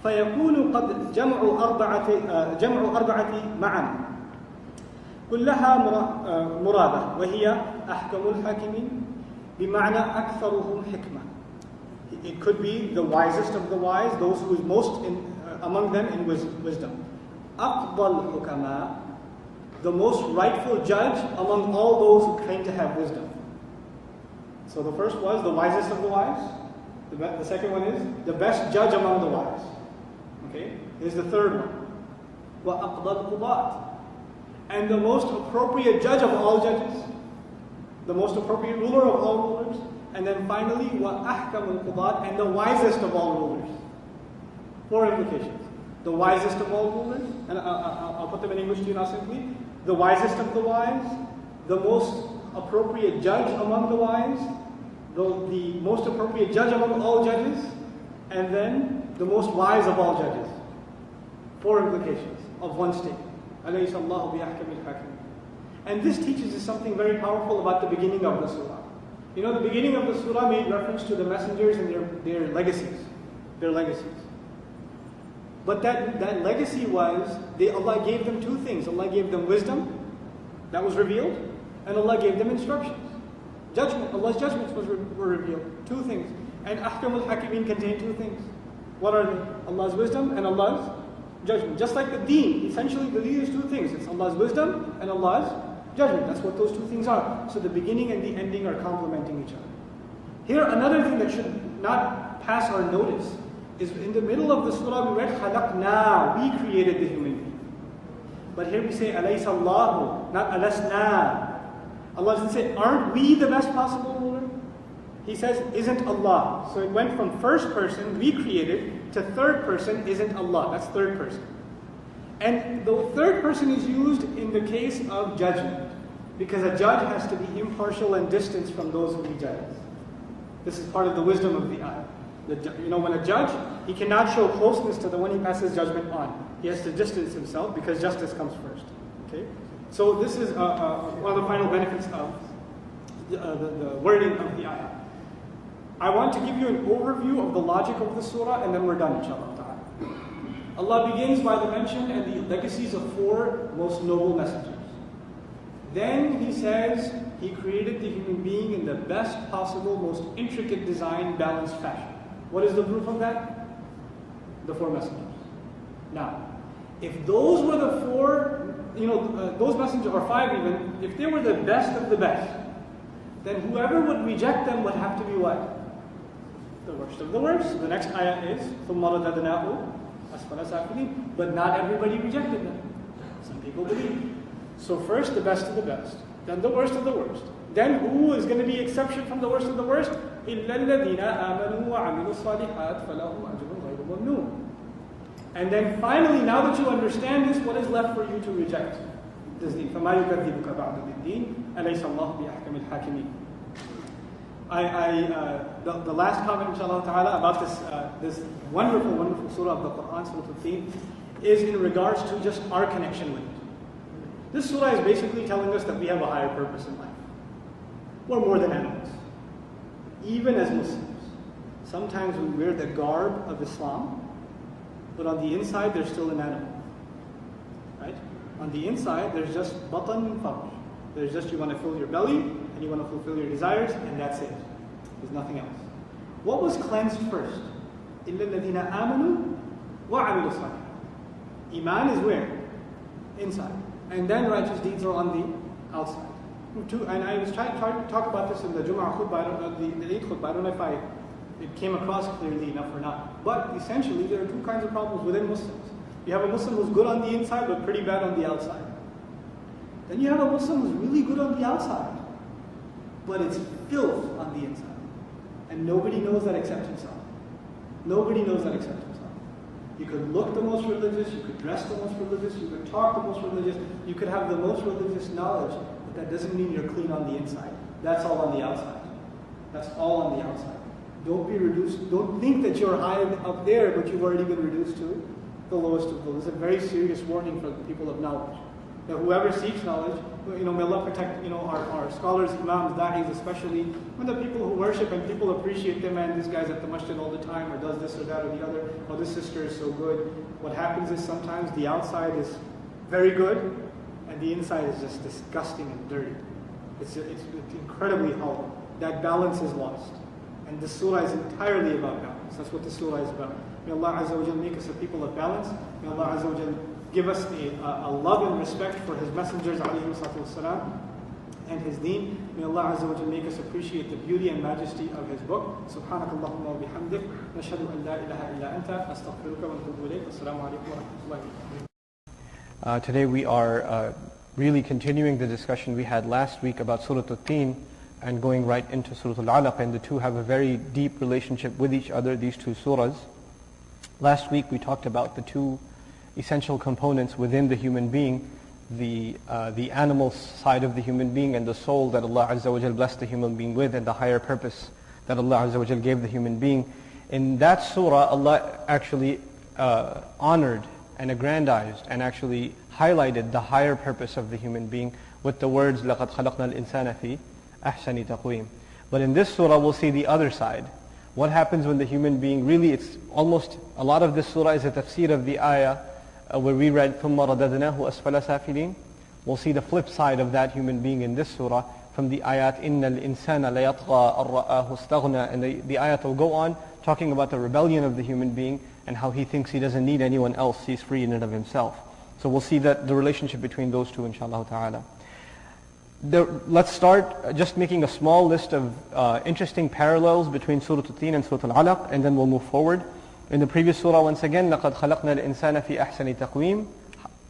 فَيَكُونُ قَدْ جَمْعُ أَرْبَعَةِ مَعًا كلها مرادة وهي أحكم الحاكمين بمعنى أكثرهم حكمة. It could be the wisest of the wise, those who is most among them in wisdom. أقضى الحكماء, the most rightful judge among all those who claim to have wisdom. So the first was the wisest of the wise. The second one is the best judge among the wise. Okay, here's the third one. وَأَقْضَى الْقُضَاةِ, and the most appropriate judge of all judges, the most appropriate ruler of all rulers. And then finally, وَأَحْكَمُ الْقُضَاةِ, and the wisest of all rulers. 4 implications. The wisest of all rulers, and I'll put them in English to you now simply. The wisest of the wise, the most appropriate judge among the wise, the most appropriate judge among all judges, and then the most wise of all judges. 4 implications of one statement. أَلَيْسَ اللَّهُ بِأَحْكَمِ الْحَاكِمِينَ. And this teaches us something very powerful about the beginning of the surah. You know, the beginning of the surah made reference to the messengers and their legacies. Their legacies. But that legacy was, Allah gave them 2 things. Allah gave them wisdom, that was revealed, and Allah gave them instructions. Judgment, Allah's judgments were revealed. 2 things. And Ahkam al-Hakimin contained 2 things. What are they? Allah's wisdom and Allah's judgment. Just like the deen, essentially the deen is 2 things. It's Allah's wisdom and Allah's judgment. That's what those 2 things are. So the beginning and the ending are complementing each other. Here, another thing that should not pass our notice is in the middle of the surah we read, خَلَقْنَا, we created the human being. But here we say, أَلَيْسَ اللَّهُ, not أَلَسْنَا. Allah doesn't say, aren't we the best possible ruler? He says, isn't Allah. So it went from first person, we created, to third person, isn't Allah. That's third person. And the third person is used in the case of judgment, because a judge has to be impartial and distant from those who he judges. This is part of the wisdom of the ayah. When a judge, he cannot show closeness to the one he passes judgment on. He has to distance himself because justice comes first. Okay, so this is one of the final benefits of the wording of the ayah. I want to give you an overview of the logic of the surah, and then we're done, inshallah. Allah begins by the mention and the legacies of 4 most noble messengers. Then He says He created the human being in the best possible, most intricate design, balanced fashion. What is the proof of that? The 4 messengers. Now, if those were the 4, those messengers, or 5 even, if they were the best of the best, then whoever would reject them would have to be what? The worst of the worst. The next ayah is, ثُمَّ رَدَدْنَاهُ أَسْفَلَ سَافِلِينَ. But not everybody rejected them. Some people believe. So first, the best of the best. Then the worst of the worst. Then who is going to be exception from the worst of the worst? إِلَّا الَّذِينَ آمَنُوا وَعَمِلُوا الصَّالِحَاتِ فَلَهُمْ أَجْرٌ غَيْرُ مَمْنُونٍ. And then finally, now that you understand this, what is left for you to reject? This deen. فَمَا يُكَذِّبُكَ بَعْدُ بِالدِّينِ أَلَيْسَ اللَّهُ بِأَحْكَمِ الْحَاكِمِينَ. The last comment, inshallah ta'ala, about this wonderful, wonderful surah of the Quran, Surah Tin, is in regards to just our connection with it. This surah is basically telling us that we have a higher purpose in life. We're more than animals. Even as Muslims, sometimes we wear the garb of Islam, but on the inside there's still an animal. Right? On the inside there's just batan and farj. There's just, you want to fill your belly, and you want to fulfill your desires, and that's it. There's nothing else. What was cleansed first? إِلَّا الَّذِينَ آمَنُوا وَعَمِلُوا الصَّالِحَاتِ. Iman is where? Inside. And then righteous deeds are on the outside. And I was trying to talk about this in the Jum'ah khutbah, the Eid khutbah. I don't know if it came across clearly enough or not. But essentially, there are 2 kinds of problems within Muslims. You have a Muslim who's good on the inside, but pretty bad on the outside. Then you have a Muslim who's really good on the outside, but it's filth on the inside. And nobody knows that except himself. Nobody knows that except himself. You could look the most religious, you could dress the most religious, you could talk the most religious, you could have the most religious knowledge, but that doesn't mean you're clean on the inside. That's all on the outside. That's all on the outside. Don't be reduced, don't think that you're high up there, but you've already been reduced to the lowest of those. It's a very serious warning for the people of knowledge. That whoever seeks knowledge, may Allah protect, our scholars, imams, da'is, especially when the people who worship and people appreciate them, and this guy's at the masjid all the time, or does this or that or the other, or this sister is so good. What happens is sometimes the outside is very good, and the inside is just disgusting and dirty. It's incredibly hollow. That balance is lost. And this surah is entirely about balance. That's what the surah is about. May Allah Azza wa Jal make us a people of balance. May Allah Azza wa Jal give us a love and respect for His messengers alayhi salatu wasalam, and His deen. May Allah Azza wa Jal make us appreciate the beauty and majesty of His book. Subhanakallahumma wa bihamdik. Nashhadu an la ilaha illa anta. Astaghfiruka wa atubu ilayk. Assalamu alaikum wa rahmatullahi wa barakatuh. Today we are really continuing the discussion we had last week about Surah Tin and going right into Surah Al-Alaq, and the two have a very deep relationship with each other, these two surahs. Last week we talked about the two essential components within the human being, the animal side of the human being and the soul that Allah Azza wa Jal blessed the human being with, and the higher purpose that Allah Azza wa Jal gave the human being. In that surah, Allah actually honored and aggrandized and actually highlighted the higher purpose of the human being with the words لَقَدْ خَلَقْنَا الْإِنسَانَ فِي أَحْسَنِ تَقْوِيمٍ. But in this surah we'll see the other side. What happens when the human being, really it's almost, a lot of this surah is a tafsir of the ayah where we read ثُمَّ رَدَدْنَاهُ أَسْفَلَ سَافِلِينَ. We'll see the flip side of that human being in this surah from the ayat إِنَّ الْإِنسَانَ لَيَطْغَى أَرْرَآهُ اسْتَغْنَى, and the ayat will go on talking about the rebellion of the human being and how he thinks he doesn't need anyone else, he's free in and of himself. So we'll see that the relationship between those two, inshallah ta'ala. Let's start just making a small list of interesting parallels between Surah Tin and Surah Al-Alaq, and then we'll move forward. In the previous surah, once again, لَقَدْ خَلَقْنَا الْإِنسَانَ فِي أَحْسَنِ تَقْوِيمٍ.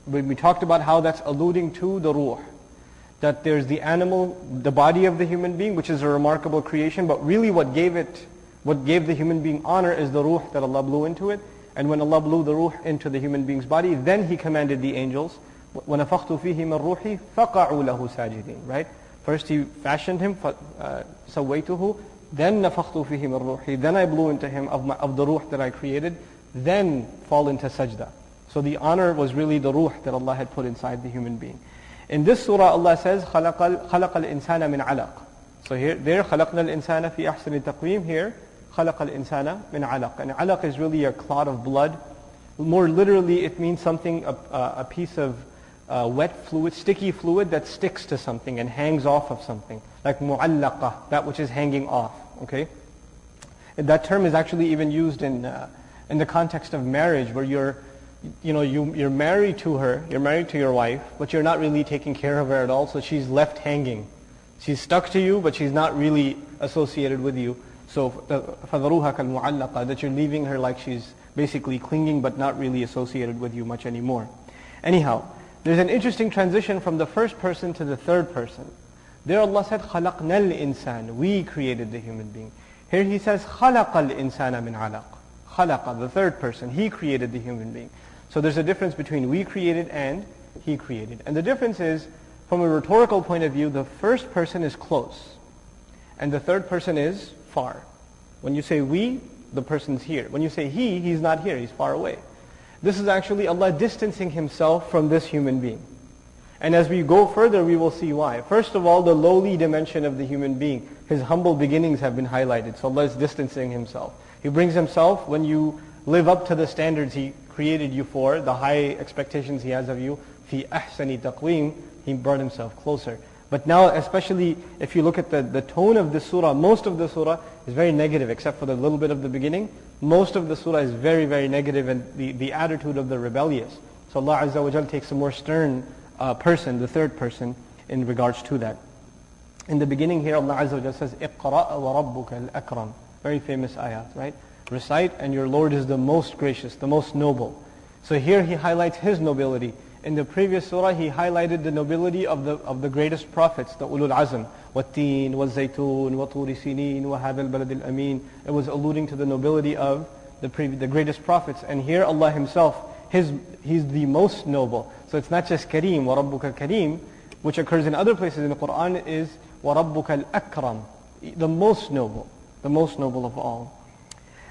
We talked about how that's alluding to the ruh, that there's the animal, the body of the human being, which is a remarkable creation, but really what gave the human being honor is the ruh that Allah blew into it. And when Allah blew the ruh into the human being's body, then He commanded the angels, وَنَفَخْتُ فِيهِ مِنْ رُوحِي فَقَعُوا لَهُ سَاجِدِينَ. Right? First He fashioned him, سَوَّيْتُهُ, then نَفَخْتُ فِيهِ مِنْ رُوحِي, then I blew into him of the ruh that I created, then fall into sajda. So the honor was really the ruh that Allah had put inside the human being. In this surah Allah says, خَلَقَ الْإِنسَانَ مِنْ عَلَقٍ. So there, خَلَقْنَا الْإِنسَانَ فِي أَحْسَنِ تَقْوِيمٍ. Here, خَلَقَ الْإِنسَانَ مِنْ عَلَقٍ. And alaq is really a clot of blood. More literally, it means something, a piece of wet fluid, sticky fluid that sticks to something and hangs off of something. Like mu'allaqah, that which is hanging off. Okay? And that term is actually even used in the context of marriage, where you're married to her, you're married to your wife, but you're not really taking care of her at all, so she's left hanging. She's stuck to you, but she's not really associated with you. So فَذَرُوهَا كَالْمُعَلَّقَةِ, that you're leaving her like she's basically clinging but not really associated with you much anymore. Anyhow, there's an interesting transition from the first person to the third person. There Allah said خَلَقْنَا الْإِنسَانَ, we created the human being. Here He says خَلَقَ الْإِنسَانَ مِنْ عَلَقٍ. خَلَقَ, the third person, He created the human being. So there's a difference between we created and He created. And the difference is, from a rhetorical point of view, the first person is close and the third person is far. When you say we, the person's here. When you say he, he's not here, he's far away. This is actually Allah distancing Himself from this human being. And as we go further, we will see why. First of all, the lowly dimension of the human being, his humble beginnings have been highlighted. So Allah is distancing Himself. He brings Himself, when you live up to the standards He created you for, the high expectations He has of you, fi ahsani taqweem, He brought Himself closer. But now, especially if you look at the tone of the surah, most of the surah is very negative, except for the little bit of the beginning. Most of the surah is very, very negative, and the attitude of the rebellious. So Allah Azza wa Jal takes a more stern person, the third person, in regards to that. In the beginning here, Allah Azza wa Jal says, اقرأ وَرَبُّكَ الْأَكْرَمُ. Very famous ayat, right? Recite, and your Lord is the most gracious, the most noble. So here He highlights His nobility. In the previous surah, He highlighted the nobility of the greatest prophets, the ulul azm. وَالتِّينِ وَالزَّيْتُونِ وَطُورِ سِينِينَ وَهَذَا الْبَلَدِ الْأَمِينَ. It was alluding to the nobility of the greatest prophets. And here Allah Himself, He's the most noble. So it's not just Kareem, وَرَبُّكَ Kareem, which occurs in other places in the Quran, is وَرَبُّكَ الْأَكْرَمُ, the most noble of all.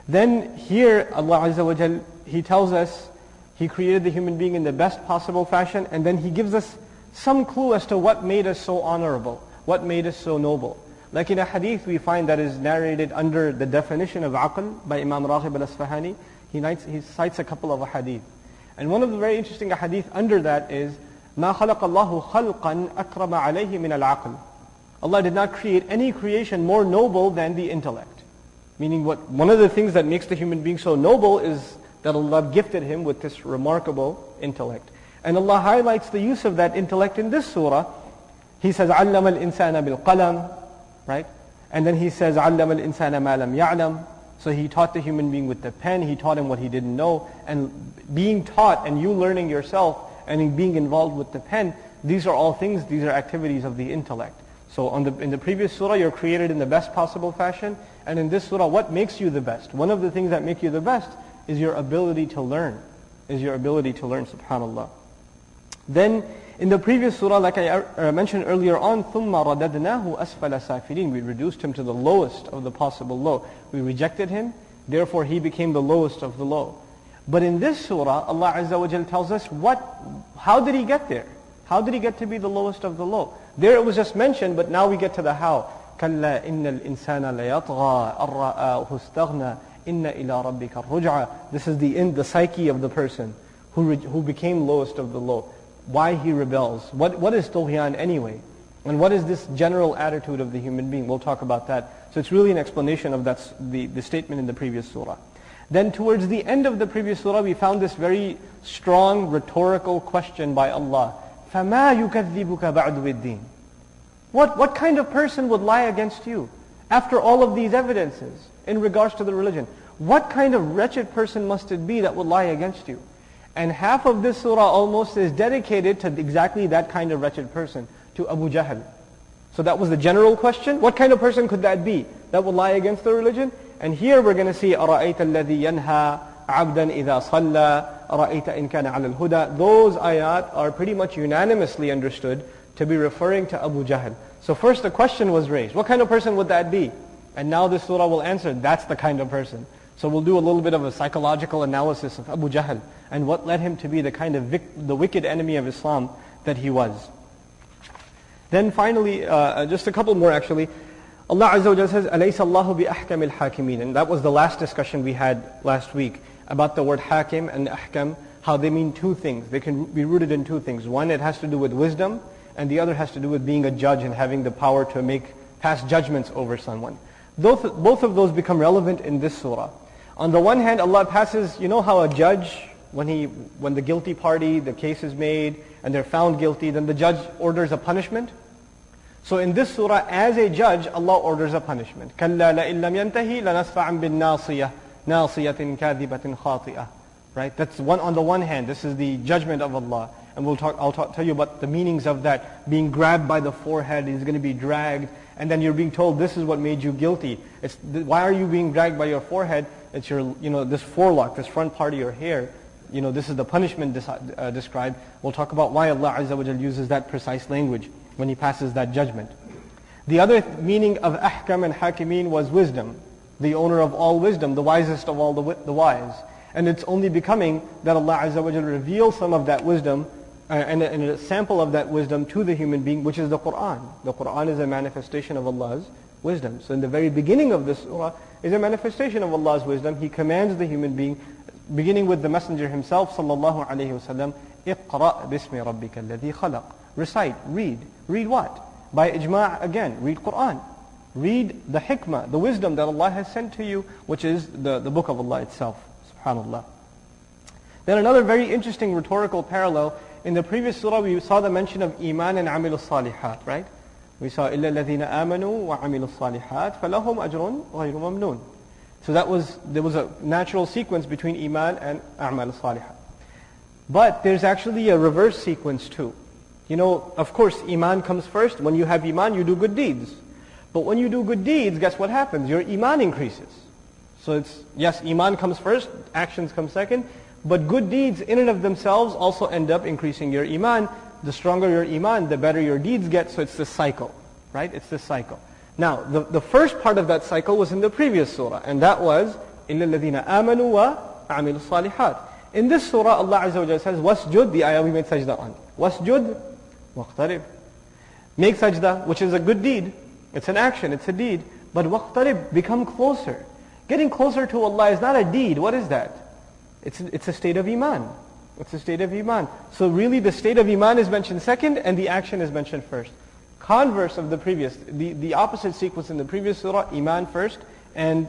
Then here Allah Azza wa Jal, He tells us He created the human being in the best possible fashion, and then He gives us some clue as to what made us so honorable, what made us so noble. Like in a hadith we find that is narrated under the definition of aql by Imam Raghib al-Asfahani. He cites a couple of hadith. And one of the very interesting hadith under that is, مَا خَلَقَ اللَّهُ خَلْقًا أَكْرَمَ عَلَيْهِ مِنَ الْعَقْلِ. Allah did not create any creation more noble than the intellect. Meaning one of the things that makes the human being so noble is that Allah gifted him with this remarkable intellect. And Allah highlights the use of that intellect in this surah. He says, عَلَّمَ الْإِنسَانَ بِالْقَلَمِ, right? And then He says, عَلَّمَ الْإِنسَانَ مَا لَمْ يَعْلَمْ. So He taught the human being with the pen, He taught him what he didn't know. And being taught and you learning yourself and being involved with the pen, these are all things, these are activities of the intellect. So in the previous surah, you're created in the best possible fashion. And in this surah, what makes you the best? One of the things that make you the best is your ability to learn. Subhanallah. Then in the previous surah, like I mentioned earlier on, ثُمَّ رَدَدْنَاهُ أَسْفَلَ سَافِلِينَ. We reduced him to the lowest of the possible low. We rejected him, therefore he became the lowest of the low. But in this surah, Allah Azza wa Jal tells us how did he get there? How did he get to be the lowest of the low? There it was just mentioned, but now we get to the how. كَلَّا إِنَّ الْإِنسَانَ لَيَطْغَى أَرَّآهُ اسْتَغْنَى إِنَّ إِلَىٰ رَبِّكَ الرُّجْعَى. This is the psyche of the person who became lowest of the low. Why he rebels. What is tughyan anyway? And what is this general attitude of the human being? We'll talk about that. So it's really an explanation of the statement in the previous surah. Then towards the end of the previous surah, we found this very strong rhetorical question by Allah. فَمَا يُكَذِّبُكَ بَعْدُ بِالدِّينِ. What kind of person would lie against you after all of these evidences in regards to the religion? What kind of wretched person must it be that would lie against you? And half of this surah almost is dedicated to exactly that kind of wretched person, to Abu Jahl. So that was the general question. What kind of person could that be that would lie against the religion? And here we're going to see أَرَأَيْتَ الَّذِي يَنْهَى عَبْدًا إِذَا صَلَّى أَرَأَيْتَ إِنْ كَانَ عَلَى الْهُدَى. Those ayat are pretty much unanimously understood to be referring to Abu Jahl. So first the question was raised. What kind of person would that be? And now this surah will answer, that's the kind of person. So we'll do a little bit of a psychological analysis of Abu Jahl and what led him to be the kind of the wicked enemy of Islam that he was. Then finally, just a couple more actually. Allah Azza wa Jalla says, أَلَيْسَ اللَّهُ بِأَحْكَمِ الْحَاكِمِينَ. And that was the last discussion we had last week about the word hakim and ahkam, how they mean two things. They can be rooted in two things. One, it has to do with wisdom, and the other has to do with being a judge and having the power to pass judgments over someone. Both of those become relevant in this surah. On the one hand, Allah passes, you know how a judge, when the guilty party, the case is made, and they're found guilty, then the judge orders a punishment? So in this surah, as a judge, Allah orders a punishment. كَلَّا لَإِن لَمْ يَنْتَهِ لَنَسْفَعًا بِالنَّاصِيَةِ نَاصِيَةٍ كَاذِبَةٍ خَاطِئَةٍ. Right? That's on the one hand, this is the judgment of Allah. And I'll tell you about the meanings of that. Being grabbed by the forehead, he's going to be dragged, and then you're being told this is what made you guilty. Why are you being dragged by your forehead? It's your, this forelock, this front part of your hair. This is the punishment described. We'll talk about why Allah Azza wa Jal uses that precise language when He passes that judgment. The other meaning of ahkam and hakimeen was wisdom, the owner of all wisdom, the wisest of all the wise. And it's only becoming that Allah Azza wa Jal reveals some of that wisdom and a sample of that wisdom to the human being, which is the Qur'an. The Qur'an is a manifestation of Allah's wisdom. So in the very beginning of this surah is a manifestation of Allah's wisdom. He commands the human being, beginning with the Messenger himself, sallallahu alayhi wa sallam, اقرأ باسم ربك الذي خلق. Recite, read. Read what? By ijma' again, read Qur'an. Read the hikmah, the wisdom that Allah has sent to you, which is the book of Allah itself. SubhanAllah. Then another very interesting rhetorical parallel. In the previous surah we saw the mention of iman and amil salihat, right? We saw إِلَّا الَّذِينَ آمَنُوا وَعَمِلُوا الصَّالِحَاتِ فَلَهُمْ أَجْرٌ غَيْرُ مَمْنُونَ. So there was a natural sequence between iman and a'mal salihat. But there's actually a reverse sequence too. Of course, iman comes first. When you have iman, you do good deeds. But when you do good deeds, guess what happens? Your iman increases. So yes, iman comes first, actions come second. But good deeds in and of themselves also end up increasing your iman. The stronger your iman, the better your deeds get. So it's this cycle, right? It's this cycle. Now, the first part of that cycle was in the previous surah. And that was, إِلَّا الَّذِينَ آمَنُوا وَعَمِلُوا الصَّالِحَاتِ. In this surah, Allah Azza wa Jalla says, wasjud, the ayah we made sajda on. Wasjud, waqtarib. Make sajda, which is a good deed. It's an action, it's a deed. But waqtarib, become closer. Getting closer to Allah is not a deed. What is that? It's a state of iman. It's a state of iman. So really the state of iman is mentioned second and the action is mentioned first. Converse of the previous, the opposite sequence in the previous surah, iman first and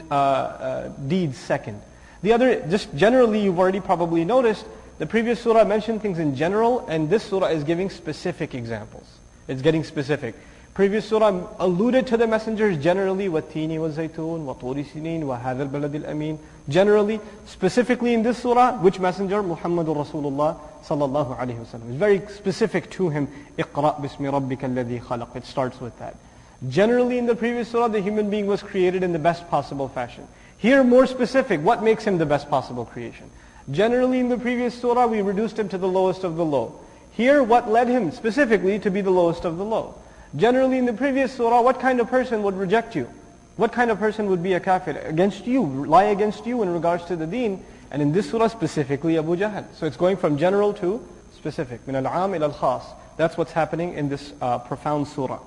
deeds second. The other, just generally, you've already probably noticed, the previous surah mentioned things in general, and this surah is giving specific examples. It's getting specific. Previous surah alluded to the messengers generally, وَالتِّينِ وَالزَّيْتُونِ وَطُورِ سِنِينَ وَهَذَا الْبَلَدِ الْأَمِينَ. Generally, specifically in this surah, which messenger? Muhammadur Rasulullah sallallahu alayhi wa sallam. It's very specific to him. اقْرَأْ بِسْمِ رَبِّكَ الَّذِي خَلَقَ. It starts with that. Generally in the previous surah, the human being was created in the best possible fashion. Here, more specific, what makes him the best possible creation? Generally in the previous surah, we reduced him to the lowest of the low. Here, what led him specifically to be the lowest of the low? Generally in the previous surah, what kind of person would reject you? What kind of person would be a kafir? Against you, lie against you in regards to the deen. And in this surah specifically, Abu Jahl. So it's going from general to specific. Min al-'am ila al-khas. That's what's happening in this profound surah.